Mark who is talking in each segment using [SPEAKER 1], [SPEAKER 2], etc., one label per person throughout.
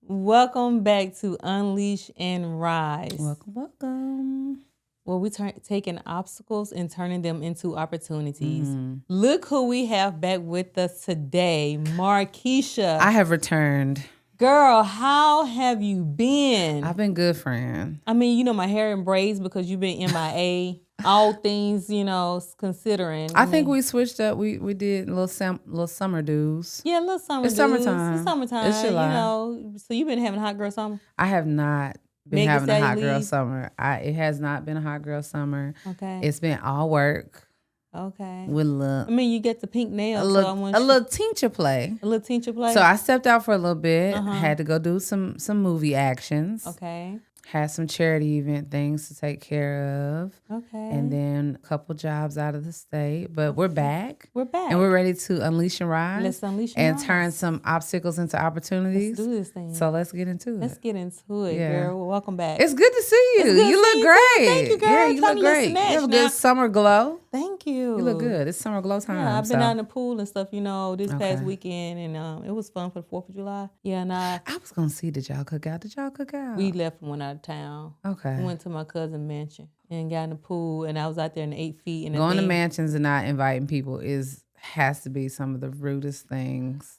[SPEAKER 1] Welcome back to Unleash and Rise.
[SPEAKER 2] Welcome.
[SPEAKER 1] Where we taking obstacles and turning them into opportunities. Look who we have back with us today, Markeisha.
[SPEAKER 2] I have returned.
[SPEAKER 1] Girl, how have you been?
[SPEAKER 2] I've been good, friend.
[SPEAKER 1] I mean, you know, my hair in braids because you've been MIA. All things, you know, considering.
[SPEAKER 2] I think we switched up. We did little summer dues.
[SPEAKER 1] Yeah, little summer
[SPEAKER 2] It's
[SPEAKER 1] dues.
[SPEAKER 2] summertime.
[SPEAKER 1] It's summertime.
[SPEAKER 2] It's July.
[SPEAKER 1] You know, so you've been having a hot girl summer?
[SPEAKER 2] I have not been
[SPEAKER 1] Meg
[SPEAKER 2] having a hot girl
[SPEAKER 1] leave?
[SPEAKER 2] summer. It has not been a hot girl summer.
[SPEAKER 1] Okay.
[SPEAKER 2] It's been all work.
[SPEAKER 1] Okay.
[SPEAKER 2] With
[SPEAKER 1] I mean, you get the pink nails.
[SPEAKER 2] a little teacher play.
[SPEAKER 1] A little teacher play.
[SPEAKER 2] So I stepped out for a little bit. Had to go do some movie actions.
[SPEAKER 1] Okay.
[SPEAKER 2] Had some charity event things to take care of.
[SPEAKER 1] Okay.
[SPEAKER 2] And then a couple jobs out of the state. But we're back.
[SPEAKER 1] We're back.
[SPEAKER 2] And we're ready to unleash and rise.
[SPEAKER 1] Let's unleash and rise.
[SPEAKER 2] Turn some obstacles into opportunities.
[SPEAKER 1] Let's do this thing.
[SPEAKER 2] So let's get into it.
[SPEAKER 1] Let's get into it, girl. Well, welcome back.
[SPEAKER 2] It's good to see you.
[SPEAKER 1] You
[SPEAKER 2] look great.
[SPEAKER 1] Thank you, girl.
[SPEAKER 2] Yeah, you look great. You have a good summer glow.
[SPEAKER 1] Thank you.
[SPEAKER 2] You look good. It's summer glow time.
[SPEAKER 1] Yeah, I've been out in the pool and stuff, you know, this past weekend, and it was fun for the 4th of July. Yeah, and
[SPEAKER 2] I was going to see, did y'all cook out?
[SPEAKER 1] We left and went out of town.
[SPEAKER 2] Okay.
[SPEAKER 1] We went to my cousin's mansion and got in the pool, and I was out there in the 8 feet. And
[SPEAKER 2] going to mansions and not inviting people has to be some of the rudest things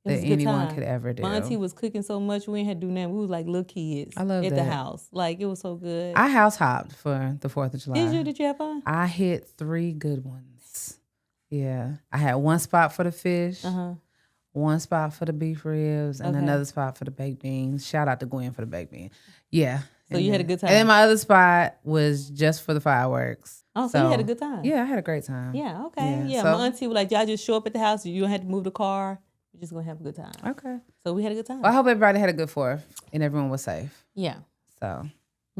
[SPEAKER 2] that anyone could ever do.
[SPEAKER 1] My auntie was cooking so much, we ain't had to do nothing. We was like little kids
[SPEAKER 2] I love
[SPEAKER 1] at
[SPEAKER 2] that.
[SPEAKER 1] the house. Like, it was so good.
[SPEAKER 2] I house hopped for the 4th of July.
[SPEAKER 1] Did you? Did you have fun?
[SPEAKER 2] I hit 3 good ones. Yeah. I had one spot for the fish, one spot for the beef ribs, and another spot for the baked beans. Shout out to Gwen for the baked beans. Yeah.
[SPEAKER 1] So you had a good time?
[SPEAKER 2] And then my other spot was just for the fireworks.
[SPEAKER 1] Oh, so you had a good time?
[SPEAKER 2] Yeah, I had a great time.
[SPEAKER 1] Yeah, okay. Yeah, so, my auntie was like, y'all just show up at the house. You don't have to move the car. You're just going to have a good time.
[SPEAKER 2] Okay.
[SPEAKER 1] So we had a good time.
[SPEAKER 2] Well, I hope everybody had a good 4th and everyone was safe.
[SPEAKER 1] Yeah.
[SPEAKER 2] So.
[SPEAKER 1] I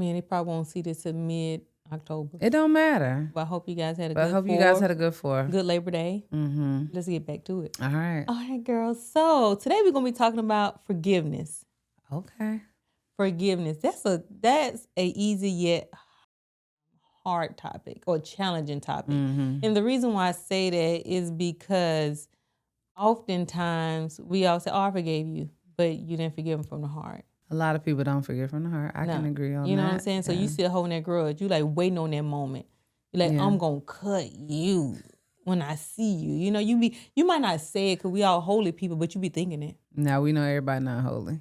[SPEAKER 1] mean, they probably won't see this till mid-October.
[SPEAKER 2] It don't matter.
[SPEAKER 1] But I hope you guys had a good 4th.
[SPEAKER 2] I hope you guys had a good 4th.
[SPEAKER 1] Good Labor Day. Let's get back to it.
[SPEAKER 2] All right.
[SPEAKER 1] All right, girls. So today we're going to be talking about forgiveness.
[SPEAKER 2] Okay.
[SPEAKER 1] Forgiveness. That's a easy yet hard topic or challenging topic. And the reason why I say that is because oftentimes we all say, oh, I forgave you, but you didn't forgive them from the heart.
[SPEAKER 2] A lot of people don't forgive from the heart. I can agree on that.
[SPEAKER 1] You know what I'm saying? So you still holding that grudge. You like waiting on that moment. You're like, I'm going to cut you when I see you. You know, you might not say it because we all holy people, but you be thinking it.
[SPEAKER 2] Now we know everybody not holy.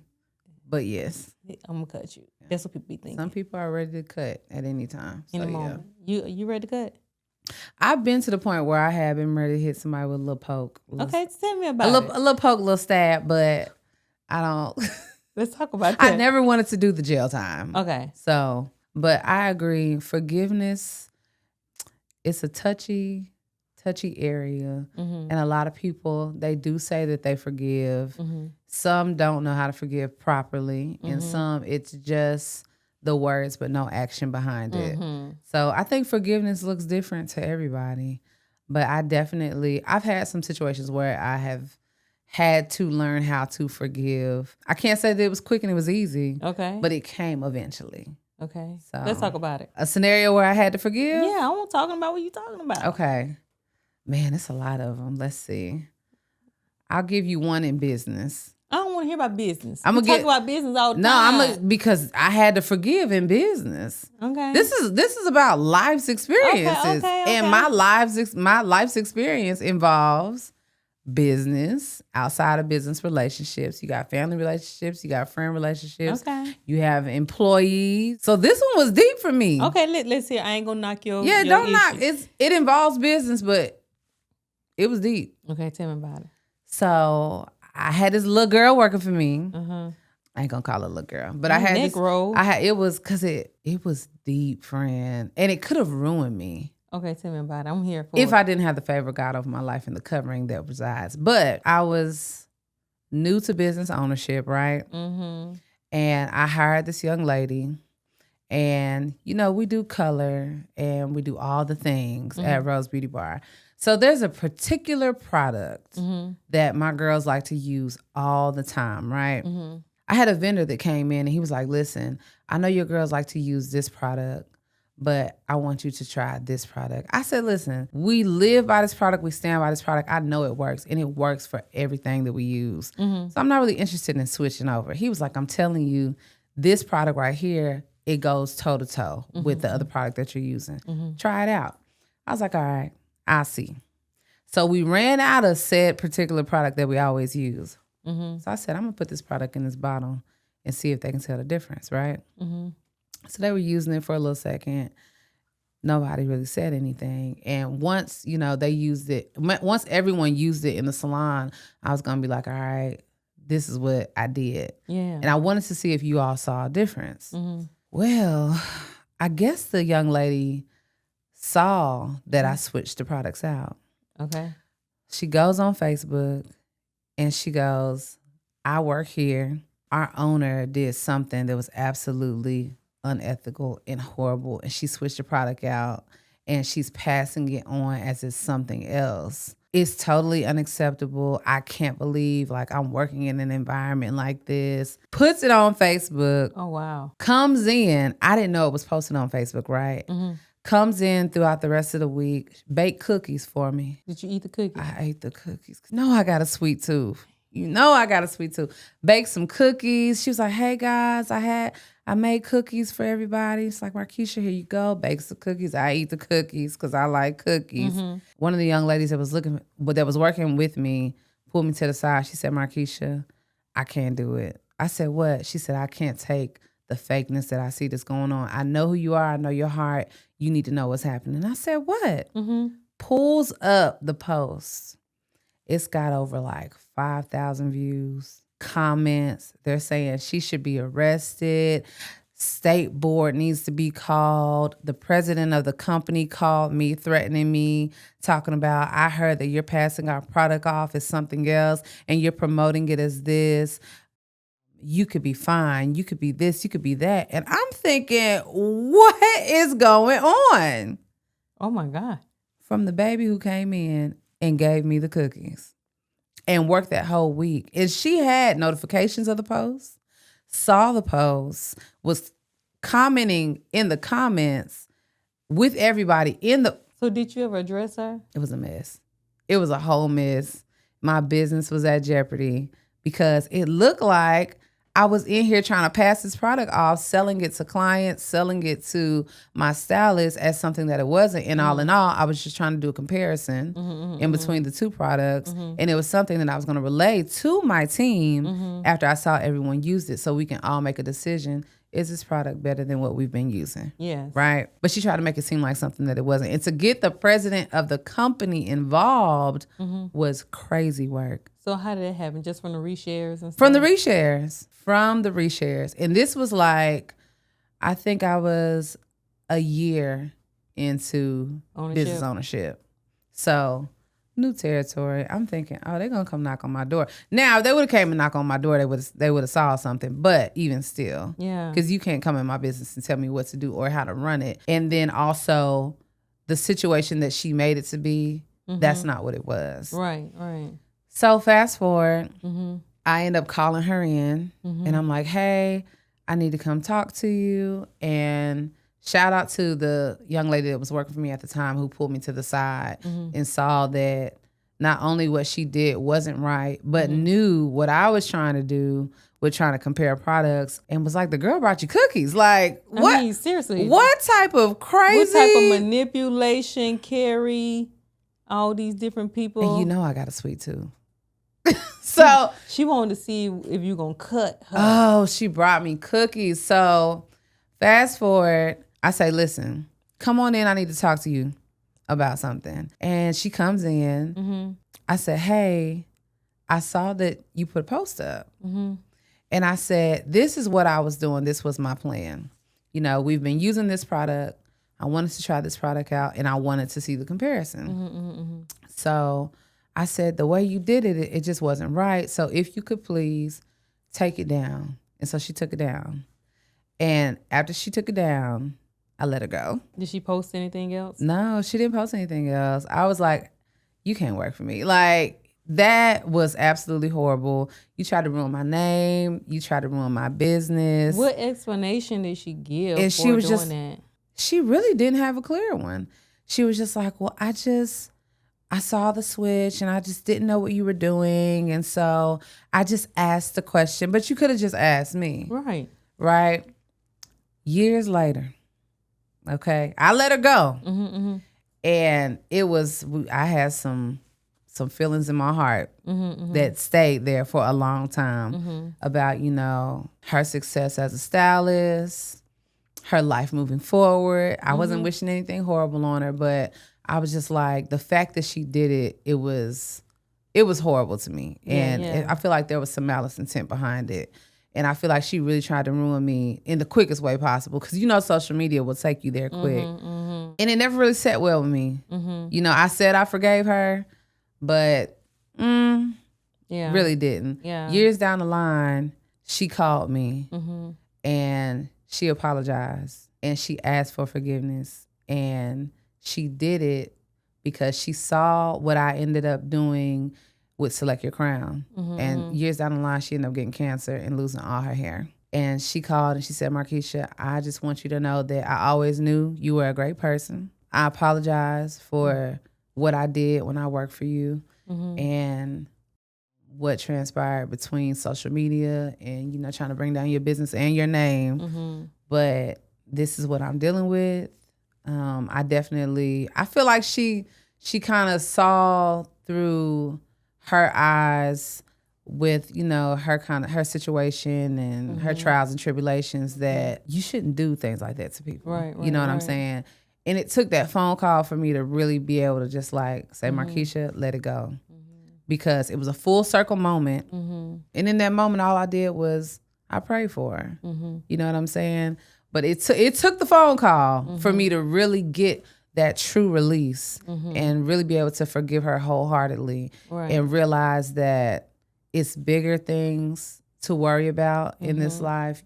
[SPEAKER 2] But yes.
[SPEAKER 1] I'm going to cut you. That's what people be thinking.
[SPEAKER 2] Some people are ready to cut at any time.
[SPEAKER 1] In a moment. You ready to cut?
[SPEAKER 2] I've been to the point where I have been ready to hit somebody with a little poke.
[SPEAKER 1] Okay, tell me about it.
[SPEAKER 2] A little poke, a little stab, but I don't.
[SPEAKER 1] Let's talk about that.
[SPEAKER 2] I never wanted to do the jail time.
[SPEAKER 1] Okay.
[SPEAKER 2] So, but I agree. Forgiveness, it's a touchy area. And a lot of people, they do say that they forgive. Some don't know how to forgive properly. And some, it's just the words, but no action behind it. So I think forgiveness looks different to everybody. But I've had some situations where I have had to learn how to forgive. I can't say that it was quick and it was easy. Okay. But it came eventually.
[SPEAKER 1] Okay. So let's talk about it.
[SPEAKER 2] A scenario where I had to forgive?
[SPEAKER 1] Yeah, I want talking about what you're talking about.
[SPEAKER 2] Okay. Man, it's a lot of them. Let's see. I'll give you one in business.
[SPEAKER 1] I don't want to hear about business. I'm gonna talk about business all the
[SPEAKER 2] time. Because I had to forgive in business.
[SPEAKER 1] Okay.
[SPEAKER 2] This is about life's experiences. Okay. And my life's experience involves business, outside of business relationships. You got family relationships, you got friend relationships. Okay. You have employees. So this one was deep for me.
[SPEAKER 1] Okay, let's hear. I ain't gonna knock your
[SPEAKER 2] don't
[SPEAKER 1] issues.
[SPEAKER 2] knock. It involves business, but it was deep.
[SPEAKER 1] Okay, tell me about it.
[SPEAKER 2] So I had this little girl working for me. I ain't gonna call her a little girl, but I had this. It was because it was deep, friend, and it could have ruined me.
[SPEAKER 1] Okay, tell me about it. I'm here for
[SPEAKER 2] if I didn't have the favor of God over my life and the covering that resides. But I was new to business ownership, right? And I hired this young lady, and we do color and we do all the things at Rose Beauty Bar. So there's a particular product that my girls like to use all the time, right? I had a vendor that came in and he was like, listen, I know your girls like to use this product, but I want you to try this product. I said, listen, we live by this product. We stand by this product. I know it works, and it works for everything that we use. So I'm not really interested in switching over. He was like, I'm telling you, this product right here, it goes toe to toe with the other product that you're using. Try it out. I was like, all right, I'll see. So we ran out of said particular product that we always use. So I said, I'm going to put this product in this bottle and see if they can tell the difference, right? So they were using it for a little second. Nobody really said anything. And once, they used it, once everyone used it in the salon, I was going to be like, all right, this is what I did.
[SPEAKER 1] Yeah.
[SPEAKER 2] And I wanted to see if you all saw a difference. Well, I guess the young lady saw that I switched the products out.
[SPEAKER 1] Okay.
[SPEAKER 2] She goes on Facebook and she goes, I work here. Our owner did something that was absolutely unethical and horrible, and she switched the product out and she's passing it on as it's something else. It's totally unacceptable. I can't believe I'm working in an environment like this. Puts it on Facebook.
[SPEAKER 1] Oh, wow.
[SPEAKER 2] Comes in. I didn't know it was posted on Facebook, right? Comes in throughout the rest of the week, bake cookies for me.
[SPEAKER 1] Did you eat the cookies?
[SPEAKER 2] I ate the cookies. No, I got a sweet tooth. I got a sweet tooth. Baked some cookies. She was like, hey guys, I made cookies for everybody. It's like, Markeisha, here you go. Bake some cookies. I eat the cookies because I like cookies. One of the young ladies that was working with me pulled me to the side. She said, Markeisha, I can't do it. I said, what? She said, I can't take the fakeness that I see that's going on. I know who you are. I know your heart. You need to know what's happening. I said, what? Pulls up the post. It's got over 5,000 views, comments. They're saying she should be arrested. State board needs to be called. The president of the company called me, threatening me, talking about, I heard that you're passing our product off as something else and you're promoting it as this. You could be fine. You could be this. You could be that. And I'm thinking, what is going on?
[SPEAKER 1] Oh, my God.
[SPEAKER 2] From the baby who came in and gave me the cookies and worked that whole week. And she had notifications of the post, saw the post, was commenting in the comments with everybody in the...
[SPEAKER 1] So did you ever address her?
[SPEAKER 2] It was a mess. It was a whole mess. My business was at jeopardy because it looked like I was in here trying to pass this product off, selling it to clients, selling it to my stylist as something that it wasn't. And all in all, I was just trying to do a comparison in between the two products. And it was something that I was going to relay to my team after I saw everyone used it so we can all make a decision. Is this product better than what we've been using?
[SPEAKER 1] Yes.
[SPEAKER 2] Right? But she tried to make it seem like something that it wasn't. And to get the president of the company involved was crazy work.
[SPEAKER 1] So how did that happen? Just from the reshares and stuff?
[SPEAKER 2] From the reshares. And this was I think I was a year into business ownership. So new territory. I'm thinking, oh, they're going to come knock on my door. Now, if they would have came and knock on my door, they would have saw something. But even still,
[SPEAKER 1] yeah,
[SPEAKER 2] because you can't come in my business and tell me what to do or how to run it. And then also the situation that she made it to be, that's not what it was.
[SPEAKER 1] Right.
[SPEAKER 2] So fast forward, I end up calling her in and I'm like, hey, I need to come talk to you. And shout out to the young lady that was working for me at the time who pulled me to the side and saw that not only what she did wasn't right, but knew what I was trying to do with trying to compare products and was like, the girl brought you cookies. Like, what?
[SPEAKER 1] I mean, seriously.
[SPEAKER 2] What type of crazy?
[SPEAKER 1] What type of manipulation, Carrie, all these different people?
[SPEAKER 2] And I got a sweet tooth. So
[SPEAKER 1] she wanted to see if you're going to cut her.
[SPEAKER 2] Oh, she brought me cookies. So fast forward, I say, listen, come on in. I need to talk to you about something. And she comes in. I said, hey, I saw that you put a post up. And I said, this is what I was doing. This was my plan. We've been using this product. I wanted to try this product out and I wanted to see the comparison. So I said, the way you did it, it just wasn't right. So if you could please take it down. And so she took it down. And after she took it down, I let her go.
[SPEAKER 1] Did she post anything else?
[SPEAKER 2] No, she didn't post anything else. I was like, you can't work for me. That was absolutely horrible. You tried to ruin my name. You tried to ruin my business.
[SPEAKER 1] What explanation did she give
[SPEAKER 2] and
[SPEAKER 1] for doing that?
[SPEAKER 2] she really didn't have a clear one. She was just like, well, I saw the switch and I just didn't know what you were doing. And so I just asked the question, but you could have just asked me.
[SPEAKER 1] Right.
[SPEAKER 2] Right. Years later, okay, I let her go. And I had some feelings in my heart that stayed there for a long time about, her success as a stylist, her life moving forward. I wasn't wishing anything horrible on her, but I was just like, the fact that she did it, it was horrible to me. And I feel like there was some malice intent behind it. And I feel like she really tried to ruin me in the quickest way possible. Because social media will take you there quick. And it never really sat well with me. I said I forgave her, but really didn't.
[SPEAKER 1] Yeah.
[SPEAKER 2] Years down the line, she called me and she apologized. And she asked for forgiveness. And she did it because she saw what I ended up doing with Select Your Crown. And years down the line, she ended up getting cancer and losing all her hair. And she called and she said, Markeisha, I just want you to know that I always knew you were a great person. I apologize for what I did when I worked for you and what transpired between social media and, trying to bring down your business and your name. But this is what I'm dealing with. I feel like she kind of saw through her eyes with, her situation and her trials and tribulations that you shouldn't do things like that to people.
[SPEAKER 1] Right,
[SPEAKER 2] you know what I'm saying? And it took that phone call for me to really be able to just say, Markeisha, let it go. Because it was a full circle moment. And in that moment, all I did was I prayed for her. You know what I'm saying? But it took the phone call for me to really get that true release and really be able to forgive her wholeheartely and realize that it's bigger things to worry about in this life.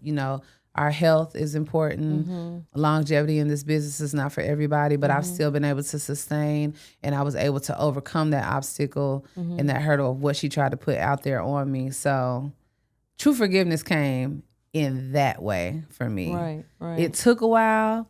[SPEAKER 2] Our health is important. Longevity in this business is not for everybody, but I've still been able to sustain, and I was able to overcome that obstacle and that hurdle of what she tried to put out there on me. So true forgiveness came in that way for me.
[SPEAKER 1] Right.
[SPEAKER 2] It took a while.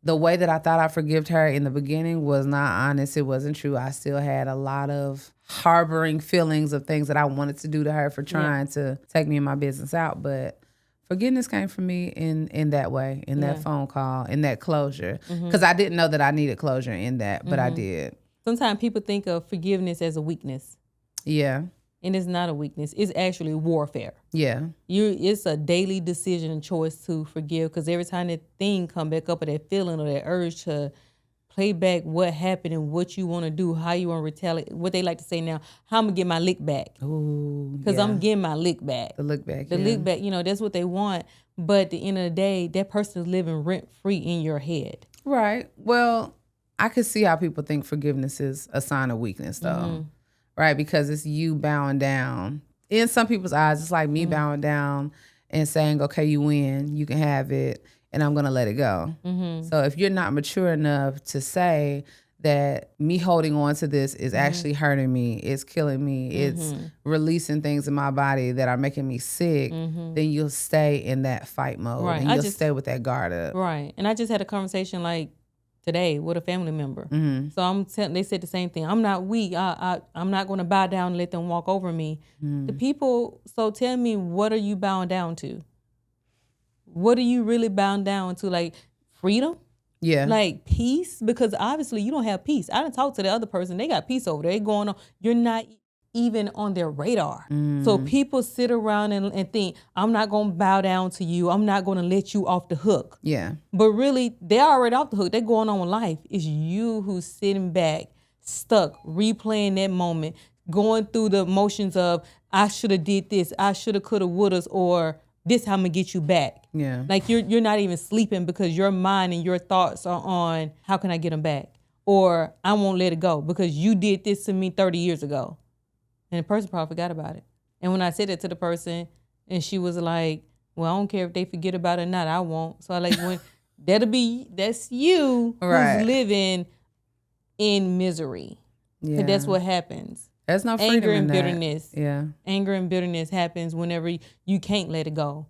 [SPEAKER 2] The way that I thought I forgave her in the beginning was not honest. It wasn't true. I still had a lot of harboring feelings of things that I wanted to do to her for trying to take me and my business out. But forgiveness came from me in that way, in that phone call, in that closure. Because I didn't know that I needed closure in that, but I did.
[SPEAKER 1] Sometimes people think of forgiveness as a weakness.
[SPEAKER 2] Yeah.
[SPEAKER 1] And it's not a weakness. It's actually warfare.
[SPEAKER 2] Yeah.
[SPEAKER 1] It's a daily decision and choice to forgive, because every time that thing come back up, or that feeling or that urge to play back what happened and what you want to do, how you want to retaliate, what they like to say now, how I'm going to get my lick back.
[SPEAKER 2] Ooh,
[SPEAKER 1] because I'm getting my lick back.
[SPEAKER 2] The lick back.
[SPEAKER 1] The lick back, that's what they want. But at the end of the day, that person is living rent-free in your head.
[SPEAKER 2] Right. Well, I could see how people think forgiveness is a sign of weakness, though. Right, because it's you bowing down. In some people's eyes, it's like me bowing down and saying, okay, you win, you can have it, and I'm going to let it go. So if you're not mature enough to say that me holding on to this is actually hurting me, it's killing me, it's releasing things in my body that are making me sick, then you'll stay in that fight mode. Right. And you'll stay with that guard up.
[SPEAKER 1] Right. And I just had a conversation today with a family member. So they said the same thing. I'm not weak. I'm not going to bow down and let them walk over me. The people, so tell me, what are you bowing down to? What are you really bound down to? Freedom? Yeah. Peace? Because obviously you don't have peace. I didn't talk to the other person. They got peace over there. They going on. You're not even on their radar. So people sit around and think, I'm not going to bow down to you. I'm not going to let you off the hook.
[SPEAKER 2] Yeah.
[SPEAKER 1] But really, they're already off the hook. They're going on with life. It's you who's sitting back, stuck, replaying that moment, going through the motions of, I should have did this, I should have, could have, would have, or this how I'm going to get you back.
[SPEAKER 2] Yeah.
[SPEAKER 1] You're not even sleeping because your mind and your thoughts are on, how can I get them back? Or I won't let it go because you did this to me 30 years ago. And the person probably forgot about it. And when I said it to the person, and she was like, well, I don't care if they forget about it or not, I won't. So when that's you who's living in misery. Yeah. That's what happens.
[SPEAKER 2] There's no freedom
[SPEAKER 1] anger and
[SPEAKER 2] in
[SPEAKER 1] bitterness.
[SPEAKER 2] That. Yeah.
[SPEAKER 1] Anger and bitterness happens whenever you can't let it go.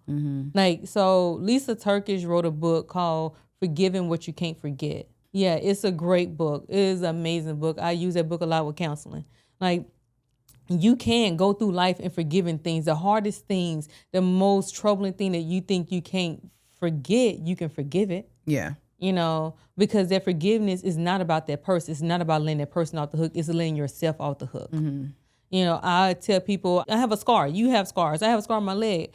[SPEAKER 1] So Lisa Turkish wrote a book called Forgiving What You Can't Forget. Yeah, it's a great book. It is an amazing book. I use that book a lot with counseling. Like, you can go through life and forgiving things. The hardest things, the most troubling thing that you think you can't forget, you can forgive it.
[SPEAKER 2] Yeah.
[SPEAKER 1] You know, because that forgiveness is not about that person. It's not about letting that person off the hook. It's letting yourself off the hook. Mm-hmm. You know, I tell people, I have a scar. You have scars. I have a scar on my leg.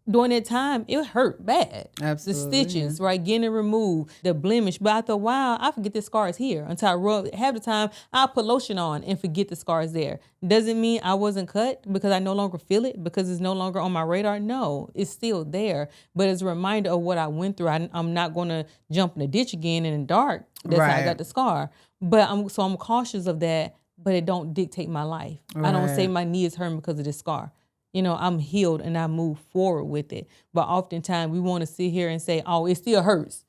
[SPEAKER 1] During that time, it hurt bad.
[SPEAKER 2] Absolutely.
[SPEAKER 1] The stitches, right, getting it removed, the blemish. But after a while, I forget the scar is here until I rub. Half the time, I'll put lotion on and forget the scar is there. Doesn't mean I wasn't cut because I no longer feel it, because it's no longer on my radar. No, it's still there. But it's a reminder of what I went through. I'm not going to jump in the ditch again in the dark. That's how I got the scar. But I'm cautious of that, but it don't dictate my life. Right. I don't say my knee is hurting because of this scar. You know, I'm healed and I move forward with it. But oftentimes we want to sit here and say, oh, it still hurts.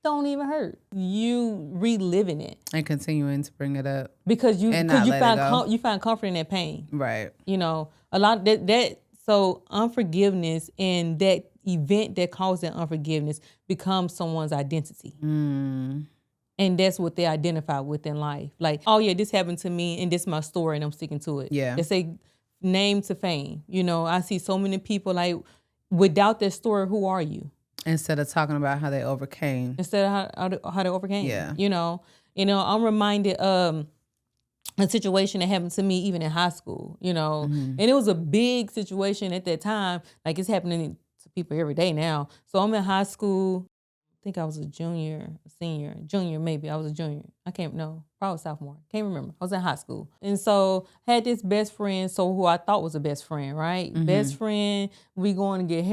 [SPEAKER 1] Don't even hurt. You reliving it.
[SPEAKER 2] And continuing to bring it up.
[SPEAKER 1] Because you find comfort in that pain.
[SPEAKER 2] Right.
[SPEAKER 1] You know, a lot of that so unforgiveness and that event that caused that unforgiveness becomes someone's identity. Mm. And that's what they identify with in life. Like, oh yeah, this happened to me and this is my story and I'm sticking to it.
[SPEAKER 2] Yeah.
[SPEAKER 1] They say name to fame. You know, I see so many people like, without their story, who are you?
[SPEAKER 2] Instead of talking about how they overcame.
[SPEAKER 1] Instead of how they overcame.
[SPEAKER 2] Yeah.
[SPEAKER 1] You know, I'm reminded of a situation that happened to me even in high school, you know, and it was a big situation at that time. Like, it's happening to people every day now. So I'm in high school. I think I was a junior, maybe. I was a junior. Probably sophomore. Can't remember. I was in high school. And so had this best friend, who I thought was a best friend, right? Mm-hmm. Best friend, we going to get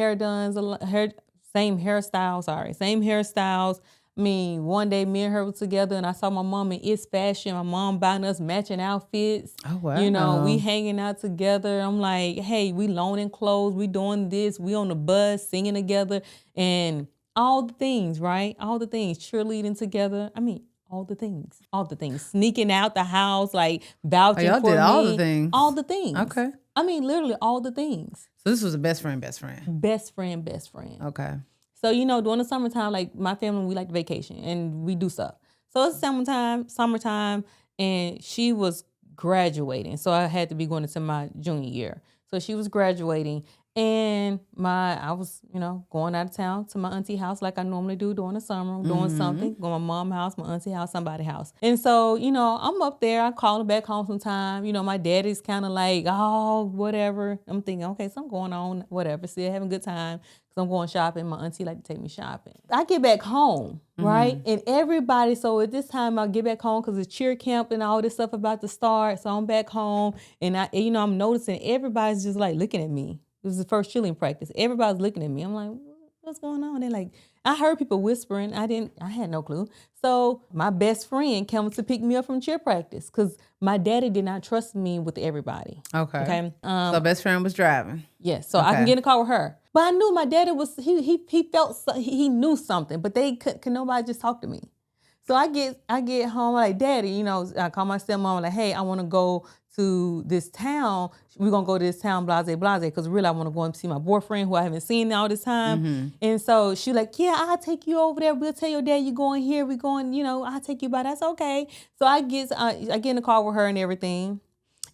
[SPEAKER 1] same hairstyles. I mean, one day me and her were together and I saw my mom in It's Fashion. My mom buying us matching outfits.
[SPEAKER 2] Oh, wow.
[SPEAKER 1] You know, we hanging out together. I'm like, hey, we loaning clothes. We doing this. We on the bus singing together. And all the things, right? All the things, cheerleading together. I mean, all the things, sneaking out the house, like vouching for me.
[SPEAKER 2] All the things.
[SPEAKER 1] All the things.
[SPEAKER 2] Okay.
[SPEAKER 1] I mean, literally all the things.
[SPEAKER 2] So this was a best friend.
[SPEAKER 1] Best friend.
[SPEAKER 2] Okay.
[SPEAKER 1] So, you know, during the summertime, like my family, we like to vacation and we do stuff. So it's summertime, and she was graduating. So I had to be going into my junior year. So she was graduating. And I was, you know, going out of town to my auntie house like I normally do during the summer, doing something, going to my mom's house, my auntie house, somebody's house. And so, you know, I'm up there, I call her back home sometime. You know, my daddy's kind of like, oh, whatever. I'm thinking, okay, something going on, whatever, still having a good time. Because I'm going shopping. My auntie like to take me shopping. I get back home, right? And everybody, so at this time I get back home because it's cheer camp and all this stuff about to start. So I'm back home and I'm noticing everybody's just like looking at me. It was the first cheerleading practice. Everybody's looking at me. I'm like, what's going on? They're like, I heard people whispering. I had no clue. So my best friend comes to pick me up from cheer practice because my daddy did not trust me with everybody.
[SPEAKER 2] Okay. So best friend was driving.
[SPEAKER 1] Yes. So I can get in the car with her. But I knew my daddy was, he felt, he knew something, but can nobody just talk to me. So I get home, like, Daddy, you know, I call my stepmom, like, hey, I want to go to this town. We're going to go to this town, blase, because really I want to go and see my boyfriend who I haven't seen all this time. Mm-hmm. And so she like, yeah, I'll take you over there. We'll tell your dad you're going here. We're going, you know, I'll take you by. That's okay. So I get in the car with her and everything.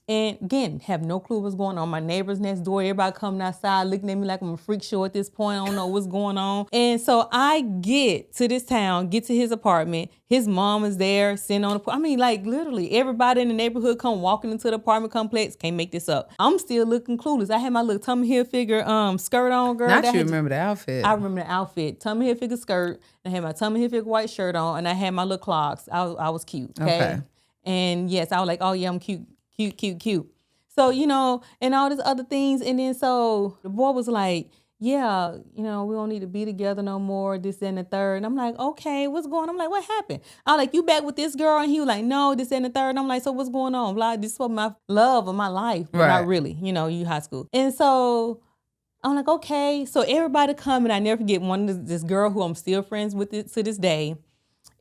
[SPEAKER 1] And again, have no clue what's going on. My neighbors next door, everybody coming outside looking at me like I'm a freak show at this point. I don't know what's going on. And so I get to this town, get to his apartment. His mom is there sitting on the I mean, like literally everybody in the neighborhood come walking into the apartment complex. Can't make this up. I'm still looking clueless. I had my little Tommy Hilfiger skirt on, girl.
[SPEAKER 2] Not you remember the outfit.
[SPEAKER 1] I remember the outfit. Tommy Hilfiger skirt. I had my Tommy Hilfiger white shirt on, and I had my little clogs. I was cute. Okay. And yes, I was like, oh yeah, I'm cute. Cute. So, you know, and all these other things. And then so the boy was like, yeah, you know, we don't need to be together no more, this and the third. And I'm like, okay, what's going on? I'm like, what happened? I was like, you back with this girl? And he was like, no, this and the third. And I'm like, so what's going on? Like, this was my love of my life, but not really, you know, you high school. And so I'm like, okay. So everybody come, and I never forget this girl who I'm still friends with to this day.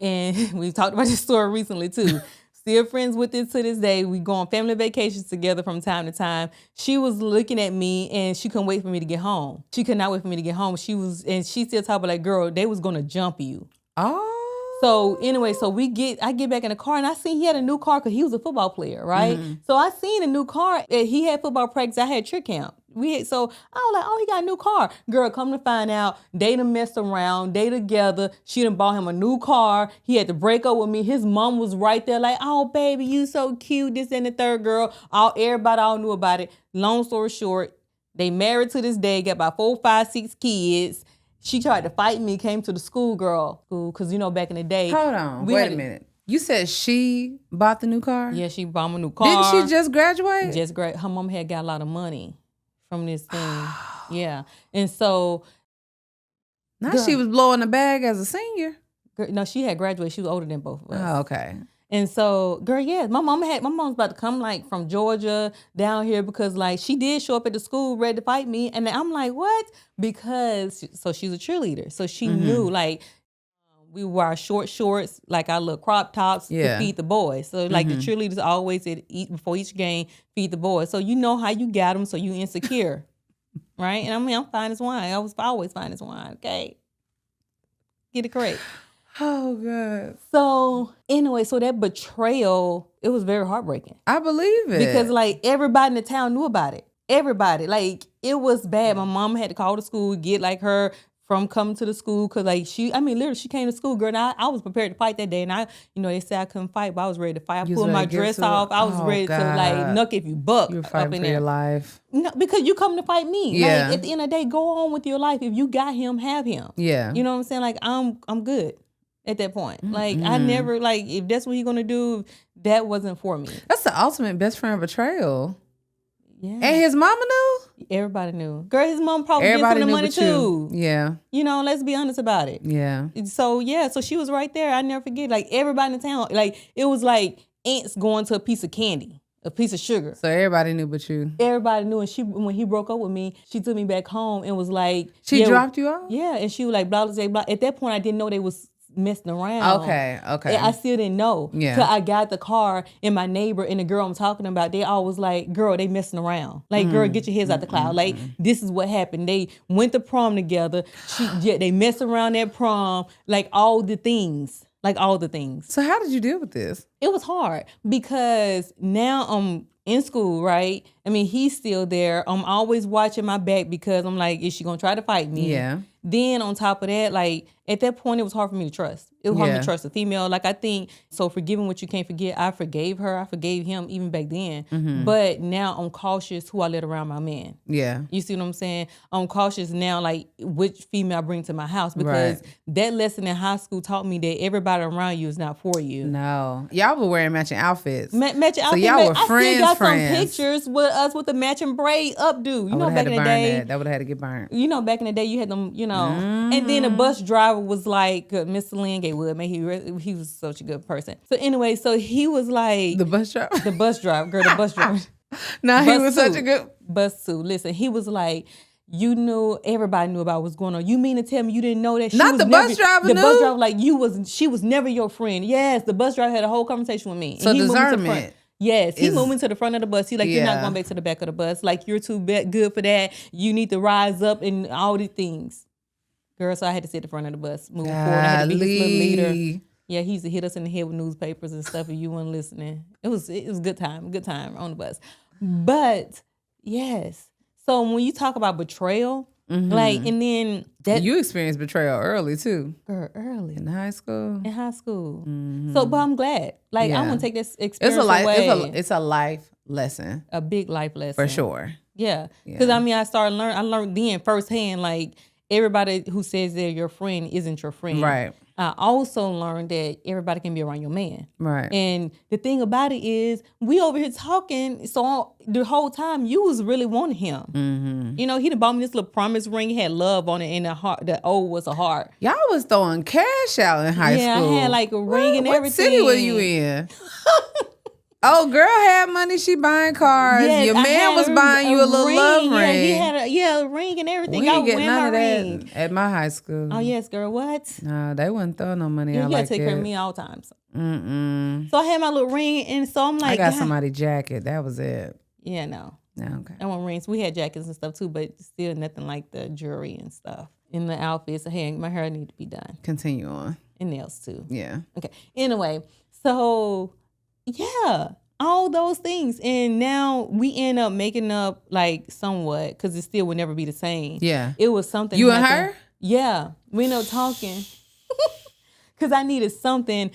[SPEAKER 1] And we talked about this story recently too. Still friends with it to this day. We go on family vacations together from time to time. She was looking at me and she couldn't wait for me to get home. She could not wait for me to get home. She still talking about like, girl, they was gonna jump you.
[SPEAKER 2] Oh.
[SPEAKER 1] So anyway, I get back in the car and I seen he had a new car because he was a football player, right? So I seen a new car. He had football practice. I had trick camp. So I was like, oh, he got a new car. Girl, come to find out, they done messed around. They together. She done bought him a new car. He had to break up with me. His mom was right there like, oh, baby, you so cute. This and the third, girl. Everybody all knew about it. Long story short, they married to this day, got about 4, 5, 6 kids. She tried to fight me, came to the school, because, back in the day.
[SPEAKER 2] Hold on, wait a minute. You said she bought the new car?
[SPEAKER 1] Yeah, she bought him a new car.
[SPEAKER 2] Didn't she just graduate?
[SPEAKER 1] Her mom had got a lot of money from this thing. Yeah. And so.
[SPEAKER 2] Now she was blowing the bag as a senior.
[SPEAKER 1] No, she had graduated. She was older than both of us.
[SPEAKER 2] Oh, okay.
[SPEAKER 1] And so, girl, yeah, my mom's about to come like from Georgia down here because like she did show up at the school ready to fight me. And I'm like, what? Because, so she's a cheerleader. So she knew like we wore our short shorts, like our little crop tops to feed the boys. So like the cheerleaders always before each game, feed the boys. So you know how you got them, so you insecure, right? And I mean, I'm fine as wine. I was always fine as wine, okay? Get it correct.
[SPEAKER 2] Oh, God.
[SPEAKER 1] So anyway, so that betrayal, it was very heartbreaking.
[SPEAKER 2] I believe it.
[SPEAKER 1] Because like everybody in the town knew about it. Everybody. Like it was bad. My mom had to call the school, get like her from coming to the school. Cause like literally she came to school, girl. And I was prepared to fight that day. And they said I couldn't fight, but I was ready to fight. I pulled my dress off. I was ready to like knuck if you buck.
[SPEAKER 2] You were fighting for your life.
[SPEAKER 1] No, because you come to fight me.
[SPEAKER 2] Yeah.
[SPEAKER 1] Like at the end of the day, go on with your life. If you got him, have him.
[SPEAKER 2] Yeah.
[SPEAKER 1] You know what I'm saying? Like I'm good. At that point. Like, I never, like, if that's what he's going to do, that wasn't for me.
[SPEAKER 2] That's the ultimate best friend betrayal.
[SPEAKER 1] Yeah.
[SPEAKER 2] And his mama knew?
[SPEAKER 1] Everybody knew. Girl, his mom probably gave him the money too.
[SPEAKER 2] Yeah.
[SPEAKER 1] Let's be honest about it.
[SPEAKER 2] Yeah.
[SPEAKER 1] So she was right there. I never forget. Like, everybody in the town, like, it was like ants going to a piece of candy. A piece of sugar.
[SPEAKER 2] So everybody knew but you.
[SPEAKER 1] Everybody knew. And when he broke up with me, she took me back home and was like...
[SPEAKER 2] She dropped you off?
[SPEAKER 1] Yeah. And she was like, blah, blah, blah. At that point, I didn't know they was messing around.
[SPEAKER 2] Okay.
[SPEAKER 1] I still didn't know.
[SPEAKER 2] Yeah.
[SPEAKER 1] So I got the car and my neighbor and the girl I'm talking about, they always like, girl, they messing around. Like, girl, get your heads out the cloud. Like, this is what happened. They went to prom together. They messed around at prom. Like, all the things.
[SPEAKER 2] So how did you deal with this?
[SPEAKER 1] It was hard because now I'm in school, right? I mean, he's still there. I'm always watching my back because I'm like, is she going to try to fight me?
[SPEAKER 2] Yeah.
[SPEAKER 1] Then on top of that, like at that point, it was hard for me to trust. It was hard for me to trust a female. Like I think, so forgiving what you can't forget, I forgave her. I forgave him even back then. But now I'm cautious who I let around my man.
[SPEAKER 2] Yeah.
[SPEAKER 1] You see what I'm saying? I'm cautious now, like which female I bring to my house because that lesson in high school taught me that everybody around you is not for you.
[SPEAKER 2] No. Y'all were wearing matching outfits.
[SPEAKER 1] Matching outfits.
[SPEAKER 2] So y'all were friends,
[SPEAKER 1] I still got some pictures with us with the matching braid updo. You know, back in the day.
[SPEAKER 2] That would have had to get burnt.
[SPEAKER 1] You know, back in the day, you had them, And then the bus driver was like, Mr. Lynn Gatewood, man, he was such a good person. So anyway, so he was like...
[SPEAKER 2] The bus driver?
[SPEAKER 1] The bus driver, girl, the bus driver.
[SPEAKER 2] No, he was such a good...
[SPEAKER 1] Bus suit. Listen, he was like... You knew, everybody knew about what's going on. You mean to tell me you didn't know that?
[SPEAKER 2] Bus driver knew?
[SPEAKER 1] The bus driver, like she was never your friend. Yes, the bus driver had a whole conversation with me.
[SPEAKER 2] So discernment.
[SPEAKER 1] Yes, he moved me to the front of the bus. He like, you're not going back to the back of the bus. Like, you're too good for that. You need to rise up and all these things. Girl, so I had to sit at the front of the bus, moving forward. I had to be his little leader. Yeah, he used to hit us in the head with newspapers and stuff if you weren't listening. It was a good time on the bus. But, yes. So when you talk about betrayal, like, and then...
[SPEAKER 2] You experienced betrayal early, too.
[SPEAKER 1] Girl, early.
[SPEAKER 2] In high school?
[SPEAKER 1] In high school. So, but I'm glad. Like, I want to take this experience away.
[SPEAKER 2] It's a life lesson.
[SPEAKER 1] A big life lesson.
[SPEAKER 2] For sure.
[SPEAKER 1] Yeah. Because, I mean, I learned then firsthand, like, everybody who says they're your friend isn't your friend.
[SPEAKER 2] Right.
[SPEAKER 1] I also learned that everybody can be around your man.
[SPEAKER 2] Right.
[SPEAKER 1] And the thing about it is, we over here talking, so the whole time you was really wanting him. You know, he done bought me this little promise ring, it had love on it, and the O was a heart.
[SPEAKER 2] Y'all was throwing cash out in high school.
[SPEAKER 1] Yeah, I had like a ring and everything.
[SPEAKER 2] What city were you in? Oh, girl had money. She buying cars.
[SPEAKER 1] Yes,
[SPEAKER 2] your man was buying you a little
[SPEAKER 1] ring.
[SPEAKER 2] love
[SPEAKER 1] Yeah,
[SPEAKER 2] ring.
[SPEAKER 1] he had a ring and everything.
[SPEAKER 2] We didn't get none of
[SPEAKER 1] ring.
[SPEAKER 2] that at my high school.
[SPEAKER 1] Oh yes, girl. What?
[SPEAKER 2] No, they wouldn't throw no money
[SPEAKER 1] You
[SPEAKER 2] out
[SPEAKER 1] gotta
[SPEAKER 2] like
[SPEAKER 1] take
[SPEAKER 2] that.
[SPEAKER 1] care of me all times. So I had my little ring, and so I'm like,
[SPEAKER 2] I got somebody's jacket. That was it.
[SPEAKER 1] Yeah, no.
[SPEAKER 2] Okay.
[SPEAKER 1] I want rings. We had jackets and stuff too, but still nothing like the jewelry and stuff. In the outfits, hey, my hair need to be done.
[SPEAKER 2] Continue on.
[SPEAKER 1] And nails too.
[SPEAKER 2] Yeah.
[SPEAKER 1] Okay. Anyway, so yeah, all those things. And now we end up making up like somewhat, because it still would never be the same.
[SPEAKER 2] Yeah.
[SPEAKER 1] It was something.
[SPEAKER 2] You and her?
[SPEAKER 1] Yeah. We end up talking. Because I needed something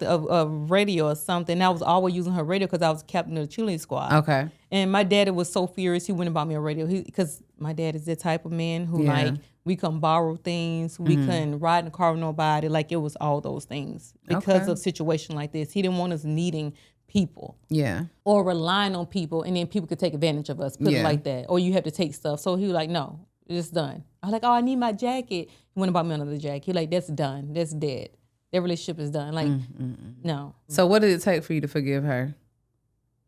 [SPEAKER 1] of radio or something. I was always using her radio because I was captain of the cheerleading squad.
[SPEAKER 2] Okay.
[SPEAKER 1] And my daddy was so furious, he went and bought me a radio. Because my dad is the type of man who like, we couldn't borrow things. We couldn't ride in the car with nobody. Like, it was all those things. Because of situation like this. He didn't want us needing people. Yeah. Or relying on people, and then people could take advantage of us. Put it like that. Or you have to take stuff. So he was like, no, it's done. I was like, oh, I need my jacket. He went and bought me another jacket. He was like, that's done. That's dead. That relationship is done. Like, no.
[SPEAKER 2] So what did it take for you to forgive her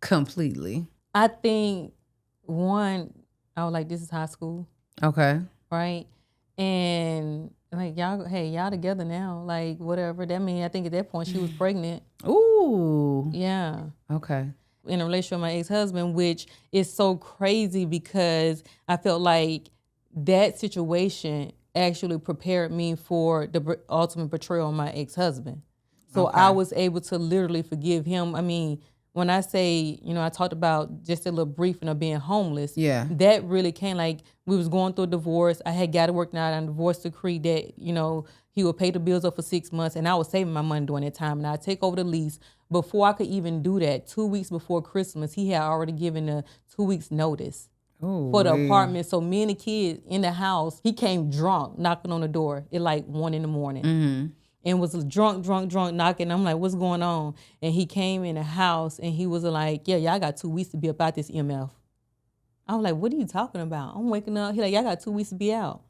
[SPEAKER 2] completely?
[SPEAKER 1] I think, one, I was like, this is high school.
[SPEAKER 2] Okay.
[SPEAKER 1] Right? And like, y'all together now. Like, whatever. That means, I think at that point she was pregnant.
[SPEAKER 2] Ooh.
[SPEAKER 1] Yeah.
[SPEAKER 2] Okay.
[SPEAKER 1] In a relationship with my ex-husband, which is so crazy because I felt like that situation actually prepared me for the ultimate betrayal of my ex-husband. So I was able to literally forgive him. I mean, when I say, I talked about just a little briefing of being homeless. Yeah. That really came, like, we was going through a divorce. I had got to work out on a divorce decree that, he would pay the bills up for 6 months, and I was saving my money during that time, and I'd take over the lease. Before I could even do that, 2 weeks before Christmas, he had already given a 2 weeks notice for the apartment. So me and the kids in the house, he came drunk, knocking on the door at like 1 a.m. And was drunk, knocking. I'm like, what's going on? And he came in the house and he was like, yeah, y'all got 2 weeks to be about this MF. I was like, what are you talking about? I'm waking up. He like, y'all got 2 weeks to be out.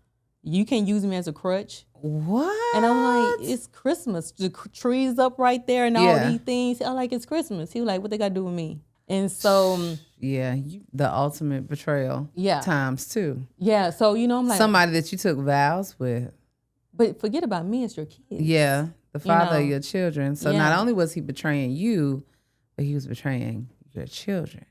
[SPEAKER 1] You can't use me as a crutch.
[SPEAKER 2] What?
[SPEAKER 1] And I'm like, it's Christmas. The trees up right there and all these things. I'm like, it's Christmas. He was like, what they got to do with me? And so...
[SPEAKER 2] the ultimate betrayal. Yeah. Times two.
[SPEAKER 1] Yeah, so, I'm like...
[SPEAKER 2] Somebody that you took vows with.
[SPEAKER 1] But forget about me, it's your kids.
[SPEAKER 2] Yeah, the father of your children. So not only was he betraying you, but he was betraying your children.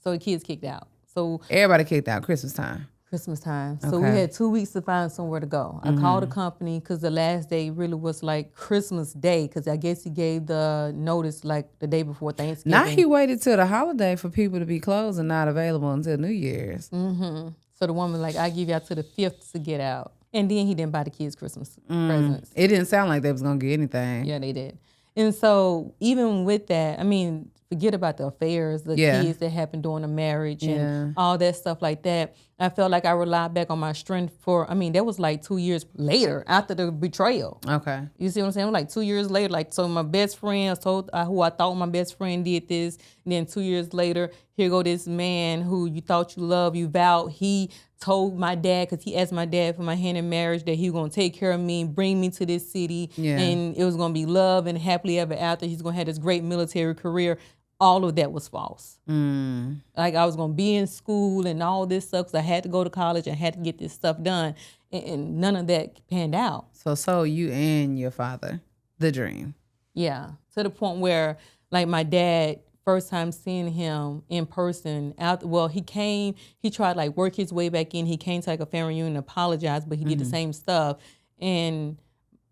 [SPEAKER 1] So the kids kicked out. So
[SPEAKER 2] everybody kicked out Christmas time.
[SPEAKER 1] So we had 2 weeks to find somewhere to go. I called the company because the last day really was like Christmas Day, because I guess he gave the notice like the day before Thanksgiving.
[SPEAKER 2] Now he waited till the holiday for people to be closed and not available until New Year's.
[SPEAKER 1] So the woman like, I give y'all to the 5th to get out. And then he didn't buy the kids Christmas presents.
[SPEAKER 2] It didn't sound like they was going to get anything.
[SPEAKER 1] Yeah, they did. And so even with that, I mean, forget about the affairs, the kids that happened during the marriage and all that stuff like that. I felt like I relied back on my strength that was like 2 years later after the betrayal. Okay. You see what I'm saying? Like 2 years later, like, so my best friend, who I thought my best friend did this. And then 2 years later, here go this man who you thought you loved, you vowed. He told my dad, because he asked my dad for my hand in marriage, that he was going to take care of me, bring me to this city. Yeah. And it was going to be love and happily ever after. He's going to have this great military career. All of that was false. Like, I was going to be in school and all this stuff because I had to go to college and had to get this stuff done. And none of that panned out.
[SPEAKER 2] So you and your father, the dream.
[SPEAKER 1] Yeah. To the point where, like, my dad, first time seeing him in person, he tried like work his way back in. He came to like a family reunion, apologized, but he did the same stuff. And